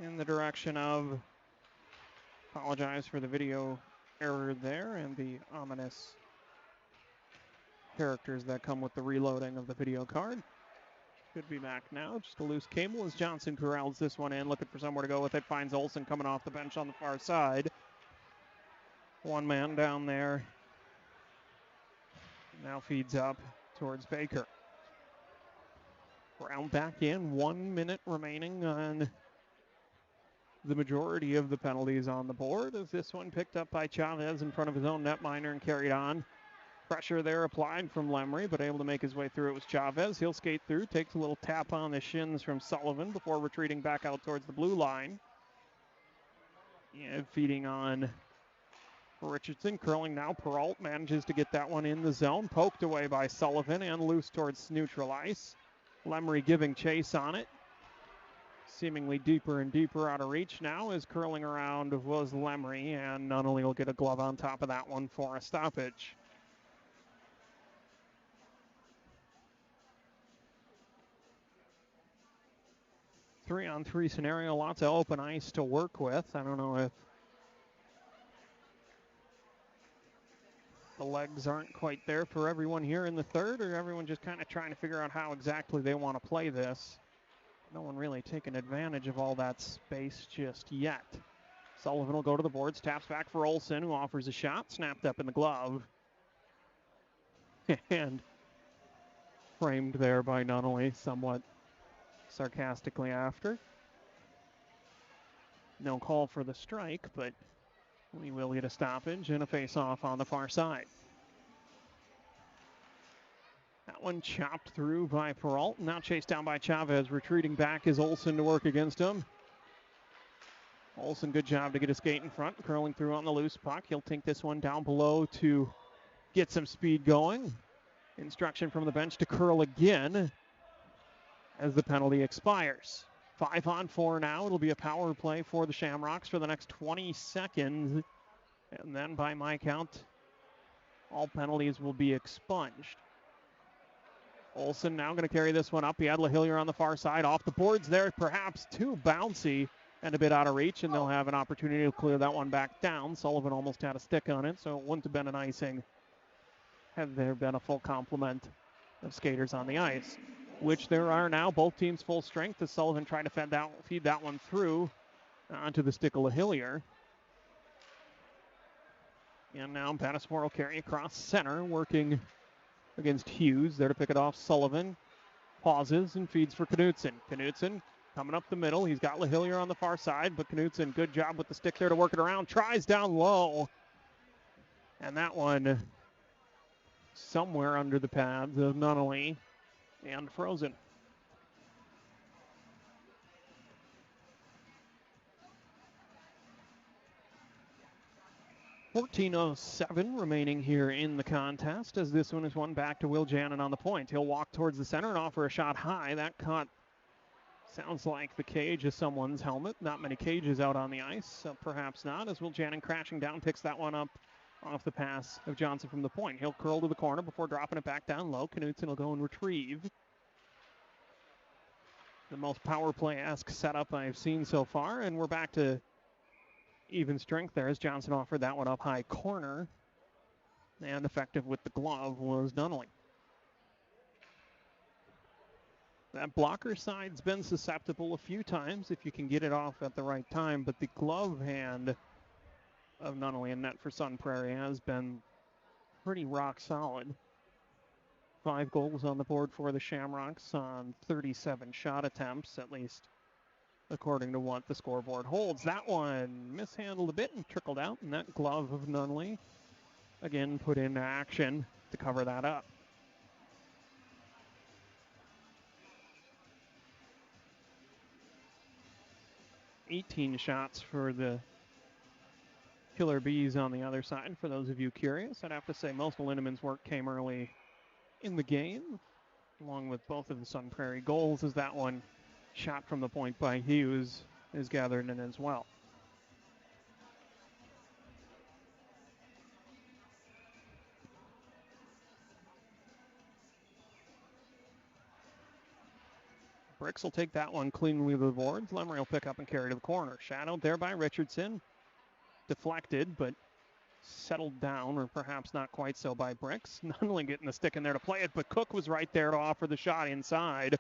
in the direction of, apologize for the video error there and the ominous characters that come with the reloading of the video card. Should be back now. Just a loose cable as Johnson corrals this one in, looking for somewhere to go with it. Finds Olsen coming off the bench on the far side. One man down there. Now feeds up towards Baker. Round back in, 1 minute remaining on the majority of the penalties on the board, as this one picked up by Chavez in front of his own netminder and carried on. Pressure there applied from Lemry, but able to make his way through. It was Chavez. He'll skate through, takes a little tap on the shins from Sullivan before retreating back out towards the blue line. And feeding on Richardson, curling now. Peralt manages to get that one in the zone, poked away by Sullivan and loose towards neutral ice. Lemry giving chase on it. Seemingly deeper and deeper out of reach now as curling around was Lemry, and Nunnally will get a glove on top of that one for a stoppage. 3-on-3 scenario, lots of open ice to work with. I don't know if the legs aren't quite there for everyone here in the third, or everyone just kind of trying to figure out how exactly they want to play this. No one really taking advantage of all that space just yet. Sullivan will go to the boards, taps back for Olsen, who offers a shot, snapped up in the glove. And framed there by Nunnally, somewhat sarcastically after. No call for the strike, but we will get a stoppage and a face-off on the far side. That one chopped through by Peralt, now chased down by Chavez. Retreating back is Olsen to work against him. Olsen, good job to get a skate in front, curling through on the loose puck. He'll take this one down below to get some speed going. Instruction from the bench to curl again as the penalty expires. 5-on-4 now. It'll be a power play for the Shamrocks for the next 20 seconds. And then by my count, all penalties will be expunged. Olsen now going to carry this one up. He had LaHillier on the far side. Off the boards there, perhaps too bouncy and a bit out of reach, and they'll have an opportunity to clear that one back down. Sullivan almost had a stick on it, so it wouldn't have been an icing had there been a full complement of skaters on the ice, which there are now. Both teams full strength as Sullivan trying to feed that one through onto the stick of LaHillier. And now Pattismore will carry across center, working against Hughes. There to pick it off, Sullivan pauses and feeds for Knutson. Knutson coming up the middle. He's got LaHillier on the far side, but Knutson, good job with the stick there to work it around. Tries down low. And that one somewhere under the pads of Nunnally and frozen. 14:07 remaining here in the contest as this one is won back to Will Jannon on the point. He'll walk towards the center and offer a shot high. That caught, sounds like the cage of someone's helmet. Not many cages out on the ice, so perhaps not, as Will Jannon crashing down picks that one up off the pass of Johnson from the point. He'll curl to the corner before dropping it back down low. Knutson will go and retrieve. The most power play-esque setup I've seen so far, and we're back to even strength there as Johnson offered that one up high corner. And effective with the glove was Nunnally. That blocker side's been susceptible a few times if you can get it off at the right time, but the glove hand of Nunnally in net for Sun Prairie has been pretty rock solid. 5 goals on the board for the Shamrocks on 37 shot attempts, at least according to what the scoreboard holds. That one mishandled a bit and trickled out, and that glove of Nunnally again put into action to cover that up. $18 shots for the Killer Bees on the other side, for those of you curious. I'd have to say most of Lindeman's work came early in the game, along with both of the Sun Prairie goals, as that one shot from the point by Hughes is gathered in as well. Bricks will take that one cleanly to the boards. Lemry will pick up and carry to the corner. Shadowed there by Richardson. Deflected, but settled down, or perhaps not quite so, by Bricks. Nunnally getting the stick in there to play it, but Cook was right there to offer the shot inside.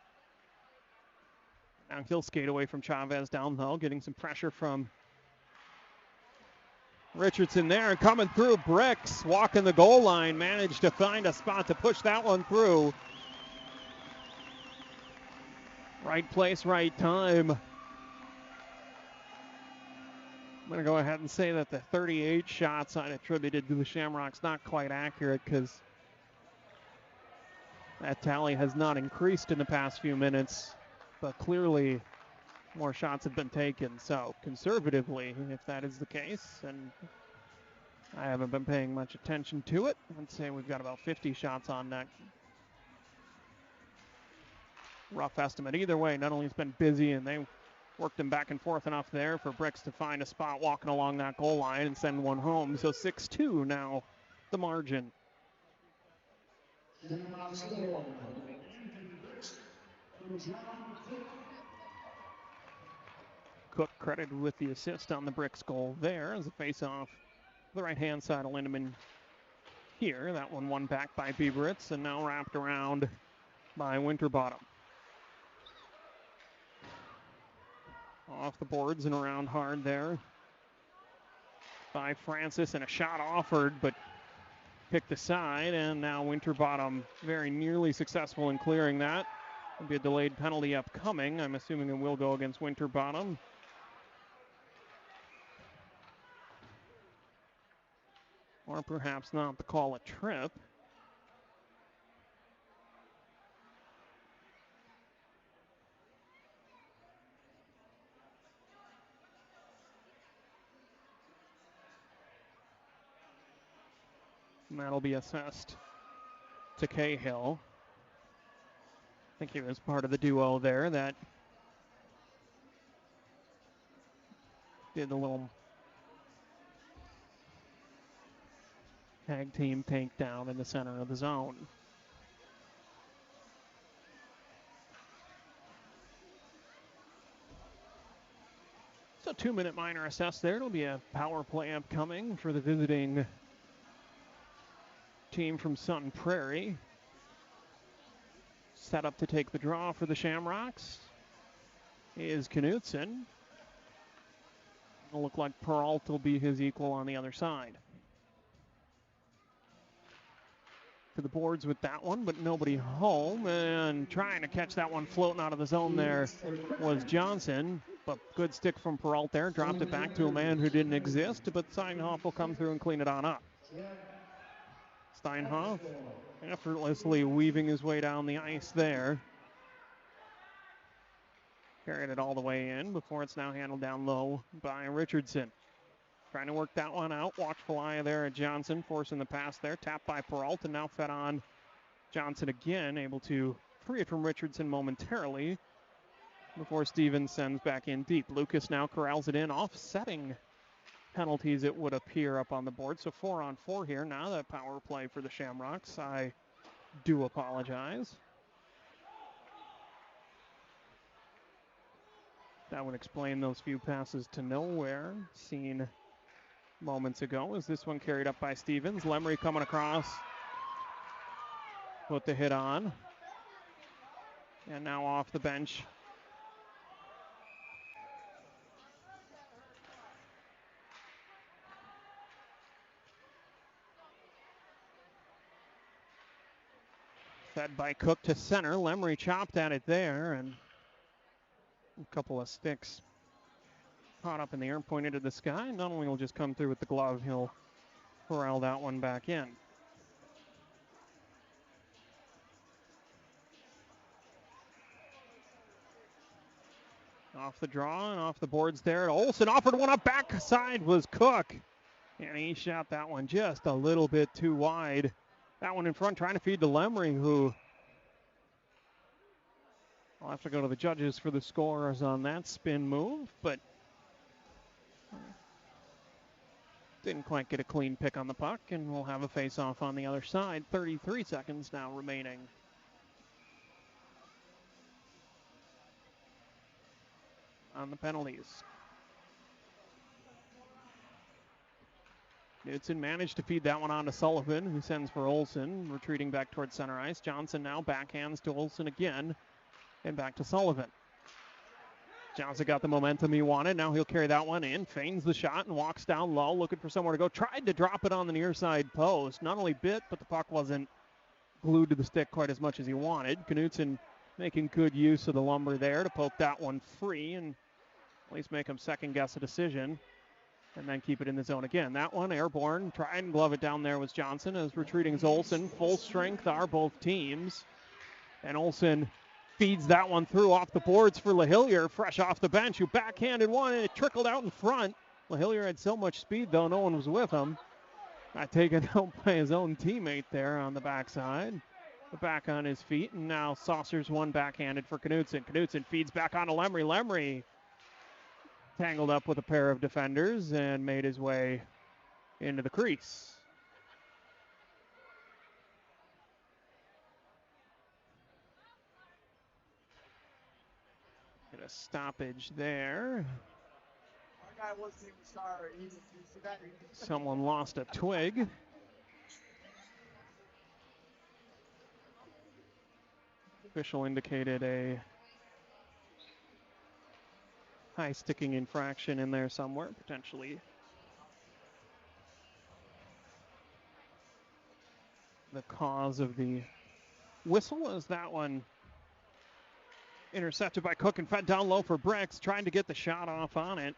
Now he'll skate away from Chavez down low, getting some pressure from Richardson there, and coming through, Bricks walking the goal line, managed to find a spot to push that one through. Right place, right time. I'm going to go ahead and say that the 38 shots I attributed to the Shamrocks not quite accurate because that tally has not increased in the past few minutes, but clearly more shots have been taken. So conservatively, if that is the case, and I haven't been paying much attention to it, I'd say we've got about 50 shots on net. Rough estimate. Either way, not only it's been busy and they worked them back and forth enough there for Bricks to find a spot walking along that goal line and send one home. So 6-2 now, the margin. Cook credited with the assist on the Bricks goal there as a face-off. The right-hand side of Lindemann here. That one won back by Bieberitz and now wrapped around by Winterbottom. Off the boards and around hard there by Francis, and a shot offered but picked aside, and now Winterbottom very nearly successful in clearing that. There'll be a delayed penalty upcoming. I'm assuming it will go against Winterbottom. Or perhaps not, the call a trip. And that'll be assessed to Cahill. I think he was part of the duo there that did the little tag team takedown in the center of the zone. So 2-minute minor assessed there. It'll be a power play upcoming for the visiting team from Sun Prairie. Set up to take the draw for the Shamrocks is Knutson. It'll look like Peralta will be his equal on the other side. To the boards with that one, but nobody home. And trying to catch that one floating out of the zone there was Johnson. But good stick from Peralta there. Dropped it back to a man who didn't exist. But Steinhoff will come through and clean it on up. Steinhoff effortlessly weaving his way down the ice there. Carried it all the way in before it's now handled down low by Richardson. Trying to work that one out. Watchful eye there at Johnson, forcing the pass there. Tapped by Peralta, now fed on Johnson again, able to free it from Richardson momentarily before Stevens sends back in deep. Lucas now corrals it in, offsetting penalties, it would appear, up on the board. So 4-on-4 here. Now that power play for the Shamrocks. I do apologize. That would explain those few passes to nowhere seen moments ago. Is this one carried up by Stevens? Lemery coming across. Put the hit on. And now off the bench. Fed by Cook to center. Lemery chopped at it there, and a couple of sticks caught up in the air and pointed to the sky. Not only will just come through with the glove, he'll corral that one back in. Off the draw and off the boards there. Olsen offered one up backside was Cook. And he shot that one just a little bit too wide. That one in front trying to feed to Lemery, who I'll have to go to the judges for the scores on that spin move, but didn't quite get a clean pick on the puck, and we'll have a face-off on the other side. 33 seconds now remaining. On the penalties. Knutson managed to feed that one on to Sullivan, who sends for Olsen, retreating back towards center ice. Johnson now backhands to Olsen again, and back to Sullivan. Johnson got the momentum he wanted. Now he'll carry that one in, feigns the shot, and walks down low, looking for somewhere to go. Tried to drop it on the near side post. Not only bit, but the puck wasn't glued to the stick quite as much as he wanted. Knutson making good use of the lumber there to poke that one free and at least make him second guess a decision and then keep it in the zone again. That one airborne, try and glove it down there was Johnson as retreating is Olsen. Full strength are both teams. And Olsen feeds that one through off the boards for LaHillier, fresh off the bench, who backhanded one and it trickled out in front. LaHillier had so much speed though, no one was with him. Got taken out by his own teammate there on the backside. Back on his feet, and now Saucers one backhanded for Knudsen. Knudsen feeds back on to Lemry. Lemry tangled up with a pair of defenders and made his way into the crease. Get a stoppage there. Someone lost a twig. Official indicated a high sticking infraction in there somewhere, potentially. The cause of the whistle as that one intercepted by Cook and fed down low for Bricks, trying to get the shot off on it.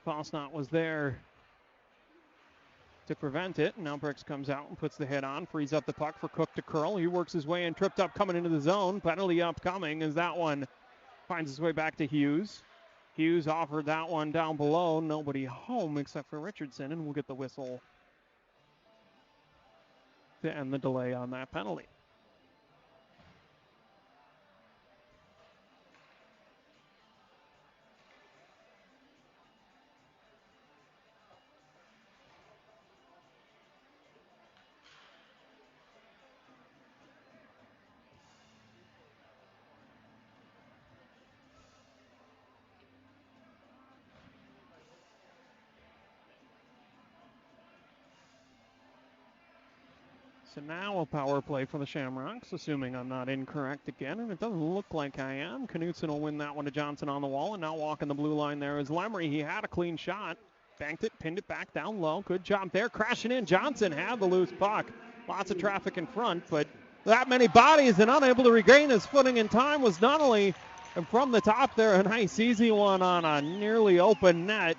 Fosnot was there to prevent it. Now Bricks comes out and puts the hit on, frees up the puck for Cook to curl. He works his way in, tripped up, coming into the zone. Penalty upcoming as that one finds his way back to Hughes. Hughes offered that one down below. Nobody home except for Richardson, and we'll get the whistle to end the delay on that penalty. So now a power play for the Shamrocks, assuming I'm not incorrect again, and it doesn't look like I am. Knudsen will win that one to Johnson on the wall, and now walking the blue line there is Lemry. He had a clean shot, banked it, pinned it back down low. Good job there, crashing in. Johnson had the loose puck. Lots of traffic in front, but that many bodies and unable to regain his footing in time was not only from the top there, a nice easy one on a nearly open net.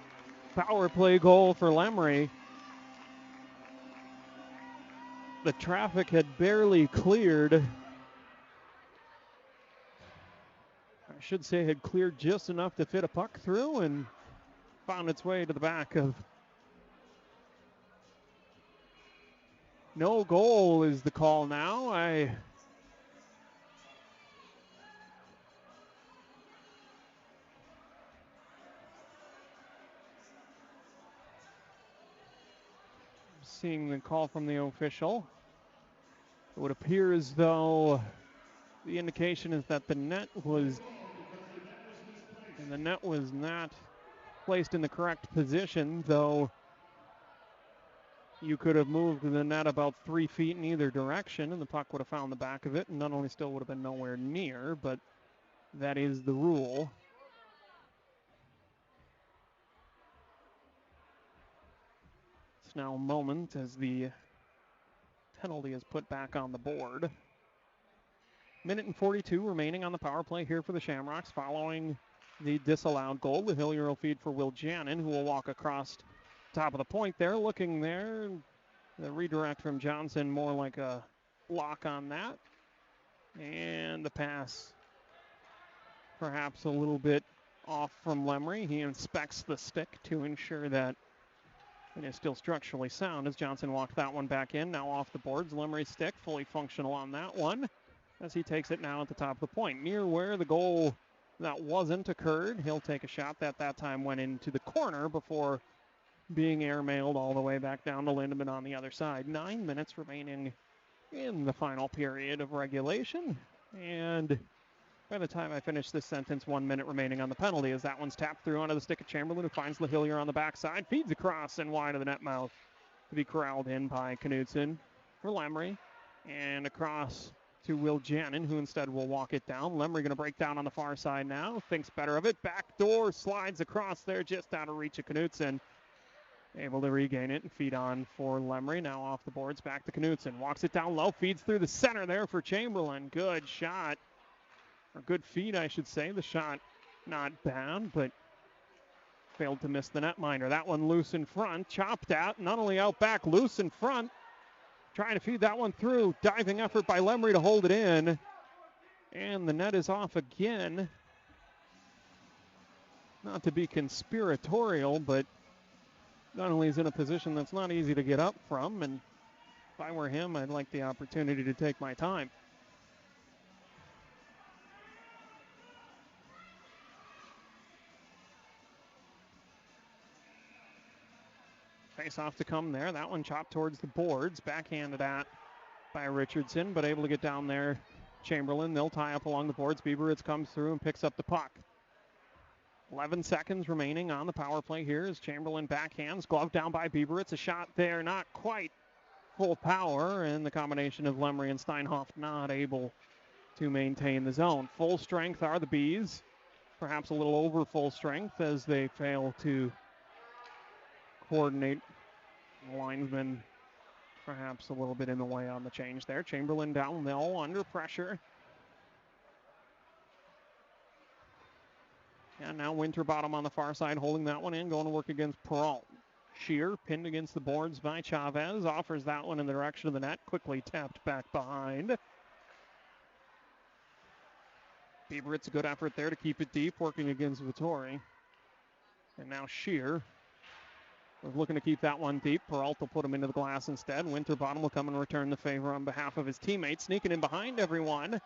Power play goal for Lemry. The traffic had barely cleared. I should say had cleared just enough to fit a puck through and found its way to the back of. No goal is the call now. I'm seeing the call from the official. It would appear as though the indication is that the net was not placed in the correct position, though you could have moved the net about 3 feet in either direction and the puck would have found the back of it and not only still would have been nowhere near, but that is the rule. It's now a moment as the penalty is put back on the board. Minute and 42 remaining on the power play here for the Shamrocks following the disallowed goal. The Hillier will feed for Will Jannon, who will walk across top of the point there. Looking there, the redirect from Johnson, more like a block on that. And the pass perhaps a little bit off from Lemry. He inspects the stick to ensure that it is still structurally sound as Johnson walked that one back in. Now off the boards, Lemry's stick fully functional on that one as he takes it now at the top of the point. Near where the goal that wasn't occurred, he'll take a shot that time went into the corner before being airmailed all the way back down to Lindemann on the other side. 9 minutes remaining in the final period of regulation. And by the time I finish this sentence, 1 minute remaining on the penalty as that one's tapped through onto the stick of Chamberlain, who finds LaHillier on the backside, feeds across and wide of the net mouth to be corralled in by Knudsen for Lemry. And across to Will Jannon, who instead will walk it down. Lemry going to break down on the far side now, thinks better of it. Back door slides across there just out of reach of Knudsen. Able to regain it and feed on for Lemry. Now off the boards, back to Knudsen. Walks it down low, feeds through the center there for Chamberlain. Good shot or good feed, I should say. The shot not bad, but failed to miss the netminder. That one loose in front, chopped out, not only out back, loose in front. Trying to feed that one through. Diving effort by Lemry to hold it in. And the net is off again. Not to be conspiratorial, but not only is in a position that's not easy to get up from, and if I were him, I'd like the opportunity to take my time. Face off to come there. That one chopped towards the boards. Backhanded at by Richardson, but able to get down there. Chamberlain, they'll tie up along the boards. Bieberitz comes through and picks up the puck. 11 seconds remaining on the power play here as Chamberlain backhands. Glove down by Bieberitz. A shot there, not quite full power, and the combination of Lemry and Steinhoff not able to maintain the zone. Full strength are the Bees. Perhaps a little over full strength as they fail to coordinate. The linesman perhaps a little bit in the way on the change there. Chamberlain down low, under pressure. And now Winterbottom on the far side holding that one in, going to work against Peralt. Shear pinned against the boards by Chavez, offers that one in the direction of the net, quickly tapped back behind. Bieberitz, a good effort there to keep it deep, working against Vittori. And now Shear was looking to keep that one deep. Peralt will put him into the glass instead. Winterbottom will come and return the favor on behalf of his teammates. Sneaking in behind everyone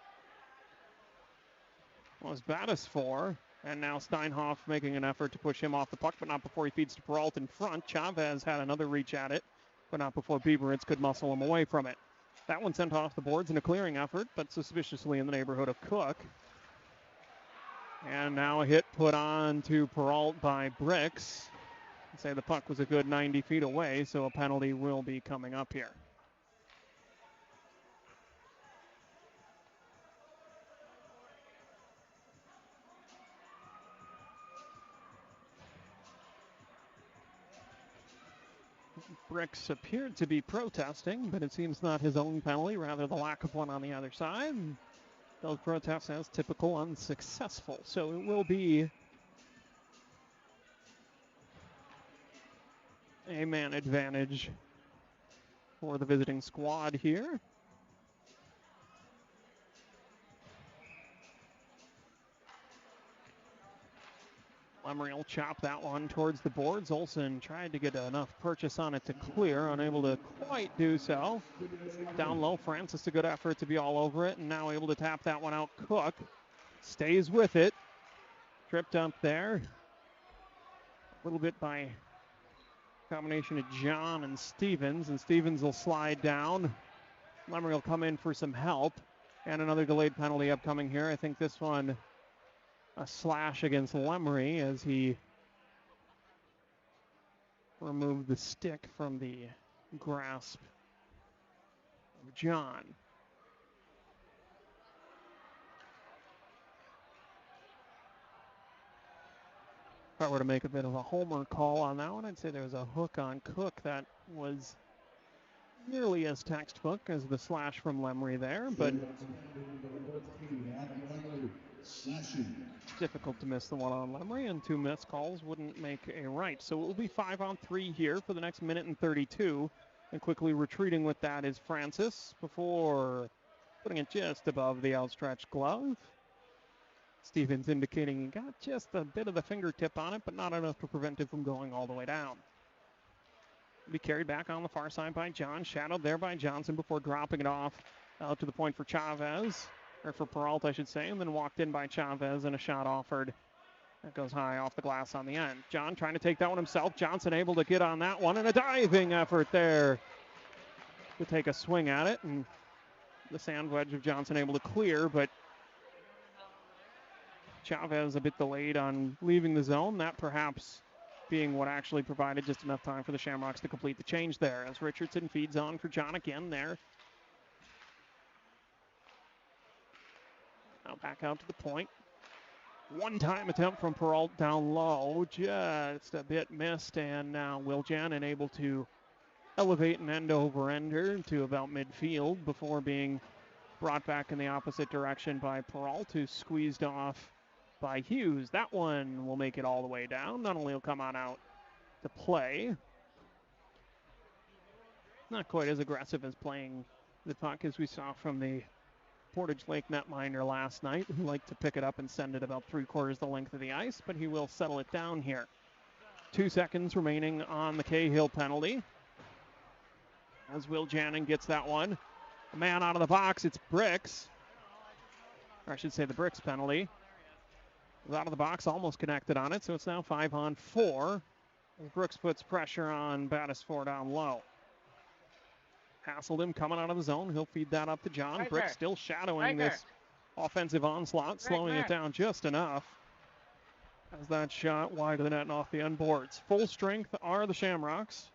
was Battisfor. And now Steinhoff making an effort to push him off the puck, but not before he feeds to Peralt in front. Chavez had another reach at it, but not before Bieberitz could muscle him away from it. That one sent off the boards in a clearing effort, but suspiciously in the neighborhood of Cook. And now a hit put on to Peralt by Bricks. I'd say the puck was a good 90 feet away, so a penalty will be coming up here. Bricks appeared to be protesting, but it seems not his own penalty, rather the lack of one on the other side. Those protests, as typical, unsuccessful. So it will be a man advantage for the visiting squad here. Lemry will chop that one towards the boards. Olsen tried to get enough purchase on it to clear, unable to quite do so. Down low, Francis, a good effort to be all over it, and now able to tap that one out. Cook stays with it. Tripped up there. A little bit by combination of John and Stevens will slide down. Lemry will come in for some help, and another delayed penalty upcoming here. I think this one a slash against Lemry as he removed the stick from the grasp of John. If I were to make a bit of a homer call on that one, I'd say there was a hook on Cook that was nearly as textbook as the slash from Lemry there, but difficult to miss the one on Lemry, and two missed calls wouldn't make a right. So it will be 5-on-3 here for the next minute and 32. And quickly retreating with that is Francis before putting it just above the outstretched glove. Stevens indicating he got just a bit of the fingertip on it, but not enough to prevent it from going all the way down. Be carried back on the far side by John, shadowed there by Johnson before dropping it off out to the point for Chavez. Or for Peralt, I should say, and then walked in by Chavez and a shot offered. That goes high off the glass on the end. John trying to take that one himself. Johnson able to get on that one, and a diving effort there to take a swing at it. And the sand wedge of Johnson able to clear, but Chavez a bit delayed on leaving the zone. That perhaps being what actually provided just enough time for the Shamrocks to complete the change there. As Richardson feeds on for John again there. Now back out to the point. One-time attempt from Peralt down low. Just a bit missed, and now Wiljan able to elevate an end-over-ender to about midfield before being Brought back in the opposite direction by Peralta, squeezed off by Hughes. That one will make it all the way down. Not only will come on out to play, not quite as aggressive as playing the puck as we saw from the Portage Lake netminder last night, who liked to pick it up and send it about 3/4 the length of the ice, but he will settle it down here. 2 seconds remaining on the Cahill penalty. As Will Jannon gets that one. A man out of the box, it's Bricks. Or I should say the Bricks penalty. Was out of the box, almost connected on it, so it's now 5-on-4. Brooks puts pressure on Battisford down low. Hassled him coming out of the zone. He'll feed that up to John. Bricks still shadowing this offensive onslaught, slowing it down just enough. As that shot wide of the net and off the end boards. Full strength are the Shamrocks.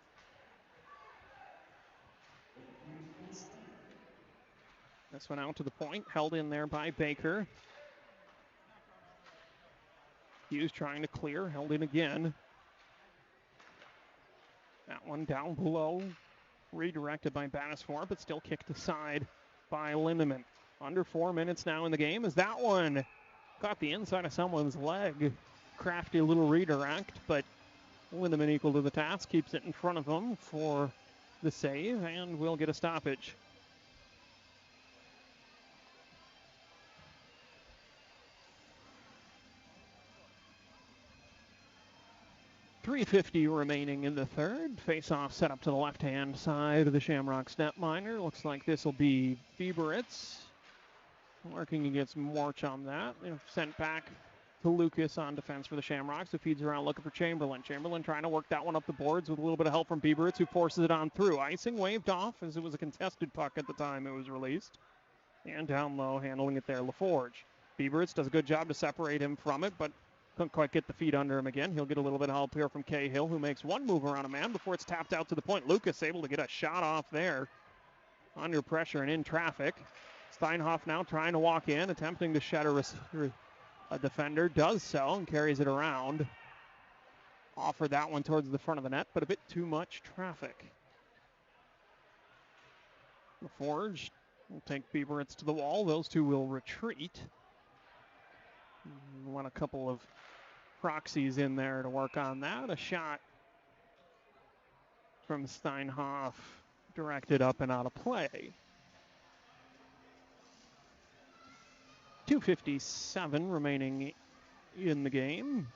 This one out to the point, held in there by Baker. Hughes trying to clear, held in again. That one down below, redirected by Battisford, but still kicked aside by Lindemann. Under 4 minutes now in the game as that one got the inside of someone's leg. Crafty little redirect, but Lindemann equal to the task, keeps it in front of him for the save, and will get a stoppage. .350 remaining in the third. Face-off set up to the left-hand side of the Shamrocks netminder. Looks like this will be Bieberitz working against Morch on that. Sent back to Lucas on defense for the Shamrocks, who feeds around looking for Chamberlain. Chamberlain trying to work that one up the boards with a little bit of help from Bieberitz, who forces it on through. Icing waved off as it was a contested puck at the time it was released. And down low, handling it there, LaForge. Bieberitz does a good job to separate him from it, but couldn't quite get the feet under him again. He'll get a little bit of help here from Cahill, who makes one move around a man before it's tapped out to the point. Lucas able to get a shot off there under pressure and in traffic. Steinhoff now trying to walk in, attempting to shed a defender. Does so and carries it around. Offered that one towards the front of the net, but a bit too much traffic. LaForge will take Bieberitz to the wall. Those two will retreat. Want a couple of proxies in there to work on that. A shot from Steinhoff directed up and out of play. 2:57 remaining in the game.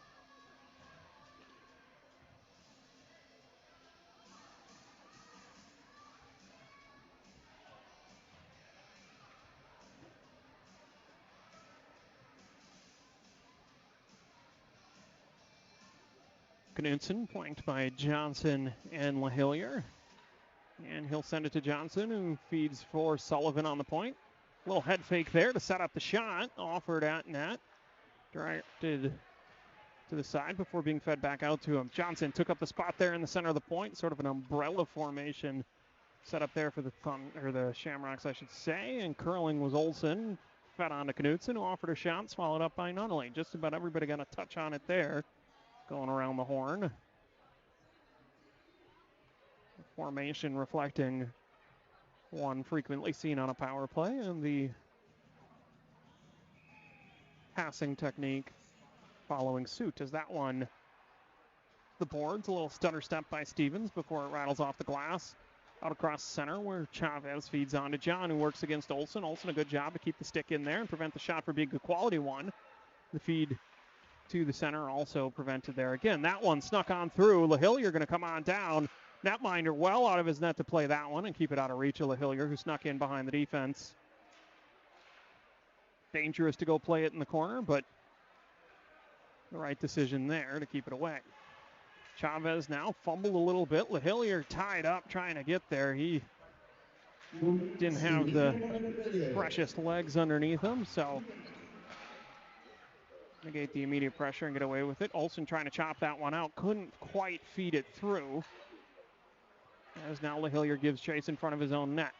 Knudsen flanked by Johnson and LaHillier. And he'll send it to Johnson, who feeds for Sullivan on the point. Little head fake there to set up the shot. Offered at net. Directed to the side before being fed back out to him. Johnson took up the spot there in the center of the point. Sort of an umbrella formation set up there for the Shamrocks, I should say. And curling was Olsen. Fed on to Knudsen, who offered a shot, swallowed up by Nunnally. Just about everybody got a touch on it there. Going around the horn. The formation reflecting one frequently seen on a power play, and the passing technique following suit. As that one, the boards, a little stutter step by Stevens before it rattles off the glass. Out across the center where Chavez feeds on to John, who works against Olsen. Olsen a good job to keep the stick in there and prevent the shot from being a quality one. The feed to the center also prevented there. Again, that one snuck on through. LaHillier going to come on down. Netminder well out of his net to play that one and keep it out of reach of LaHillier, who snuck in behind the defense. Dangerous to go play it in the corner, but the right decision there to keep it away. Chavez now fumbled a little bit. LaHillier tied up trying to get there. He didn't have the freshest legs underneath him, so negate the immediate pressure and get away with it. Olsen trying to chop that one out. Couldn't quite feed it through. As now LaHillier gives chase in front of his own net.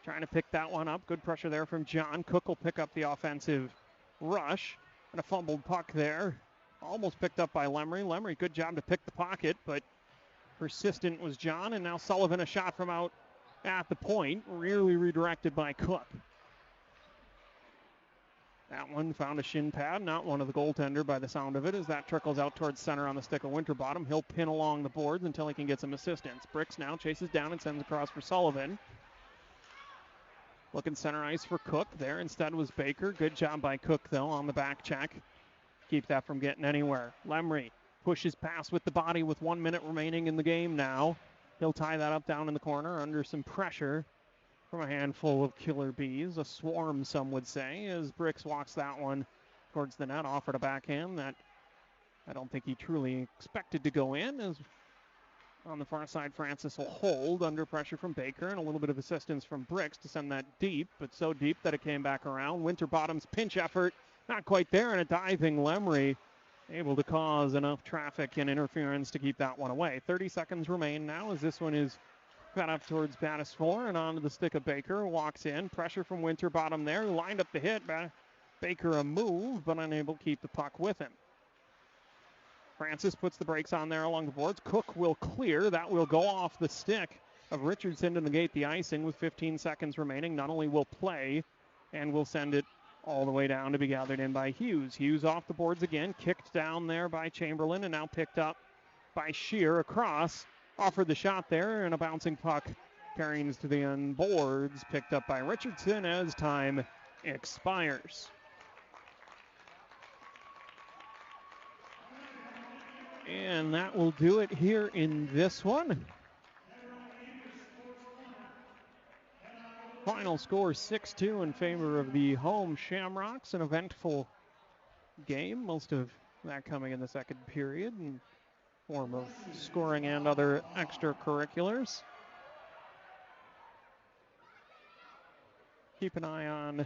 Trying to pick that one up. Good pressure there from John. Cook will pick up the offensive rush. And a fumbled puck there. Almost picked up by Lemry. Lemry, good job to pick the pocket, but persistent was John. And now Sullivan, a shot from out at the point. Really redirected by Cook. That one found a shin pad, not one of the goaltender by the sound of it, as that trickles out towards center on the stick of Winterbottom. He'll pin along the boards until he can get some assistance. Bricks now chases down and sends across for Sullivan. Looking center ice for Cook. There instead was Baker. Good job by Cook, though, on the back check. Keep that from getting anywhere. Lemry pushes past with the body with 1 minute remaining in the game now. He'll tie that up down in the corner under some pressure from a handful of Killer Bees. A swarm, some would say, as Bricks walks that one towards the net. Offered a backhand that I don't think he truly expected to go in, as on the far side, Francis will hold under pressure from Baker and a little bit of assistance from Bricks to send that deep, but so deep that it came back around. Winterbottom's pinch effort, not quite there, and a diving Lemry able to cause enough traffic and interference to keep that one away. 30 seconds remain now as this one is fed up towards Battis 4 and onto the stick of Baker. Walks in, pressure from Winterbottom there, lined up the hit. Baker a move, but unable to keep the puck with him. Francis puts the brakes on there along the boards. Cook will clear. That will go off the stick of Richardson to negate the icing with 15 seconds remaining. Nunnally will play and will send it all the way down to be gathered in by Hughes. Hughes off the boards again. Kicked down there by Chamberlain and now picked up by Shear across. Offered the shot there and a bouncing puck carries to the end boards. Picked up by Richardson as time expires. And that will do it here in this one. Final score 6-2 in favor of the home Shamrocks. An eventful game, most of that coming in the second period in form of scoring and other extracurriculars. Keep an eye on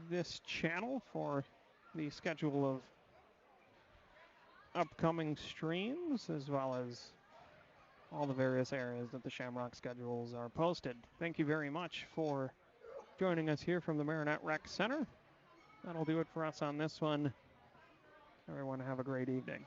this channel for the schedule of upcoming streams, as well as all the various areas that the Shamrock schedules are posted. Thank you very much for joining us here from the Marinette Rec Center. That'll do it for us on this one. Everyone have a great evening.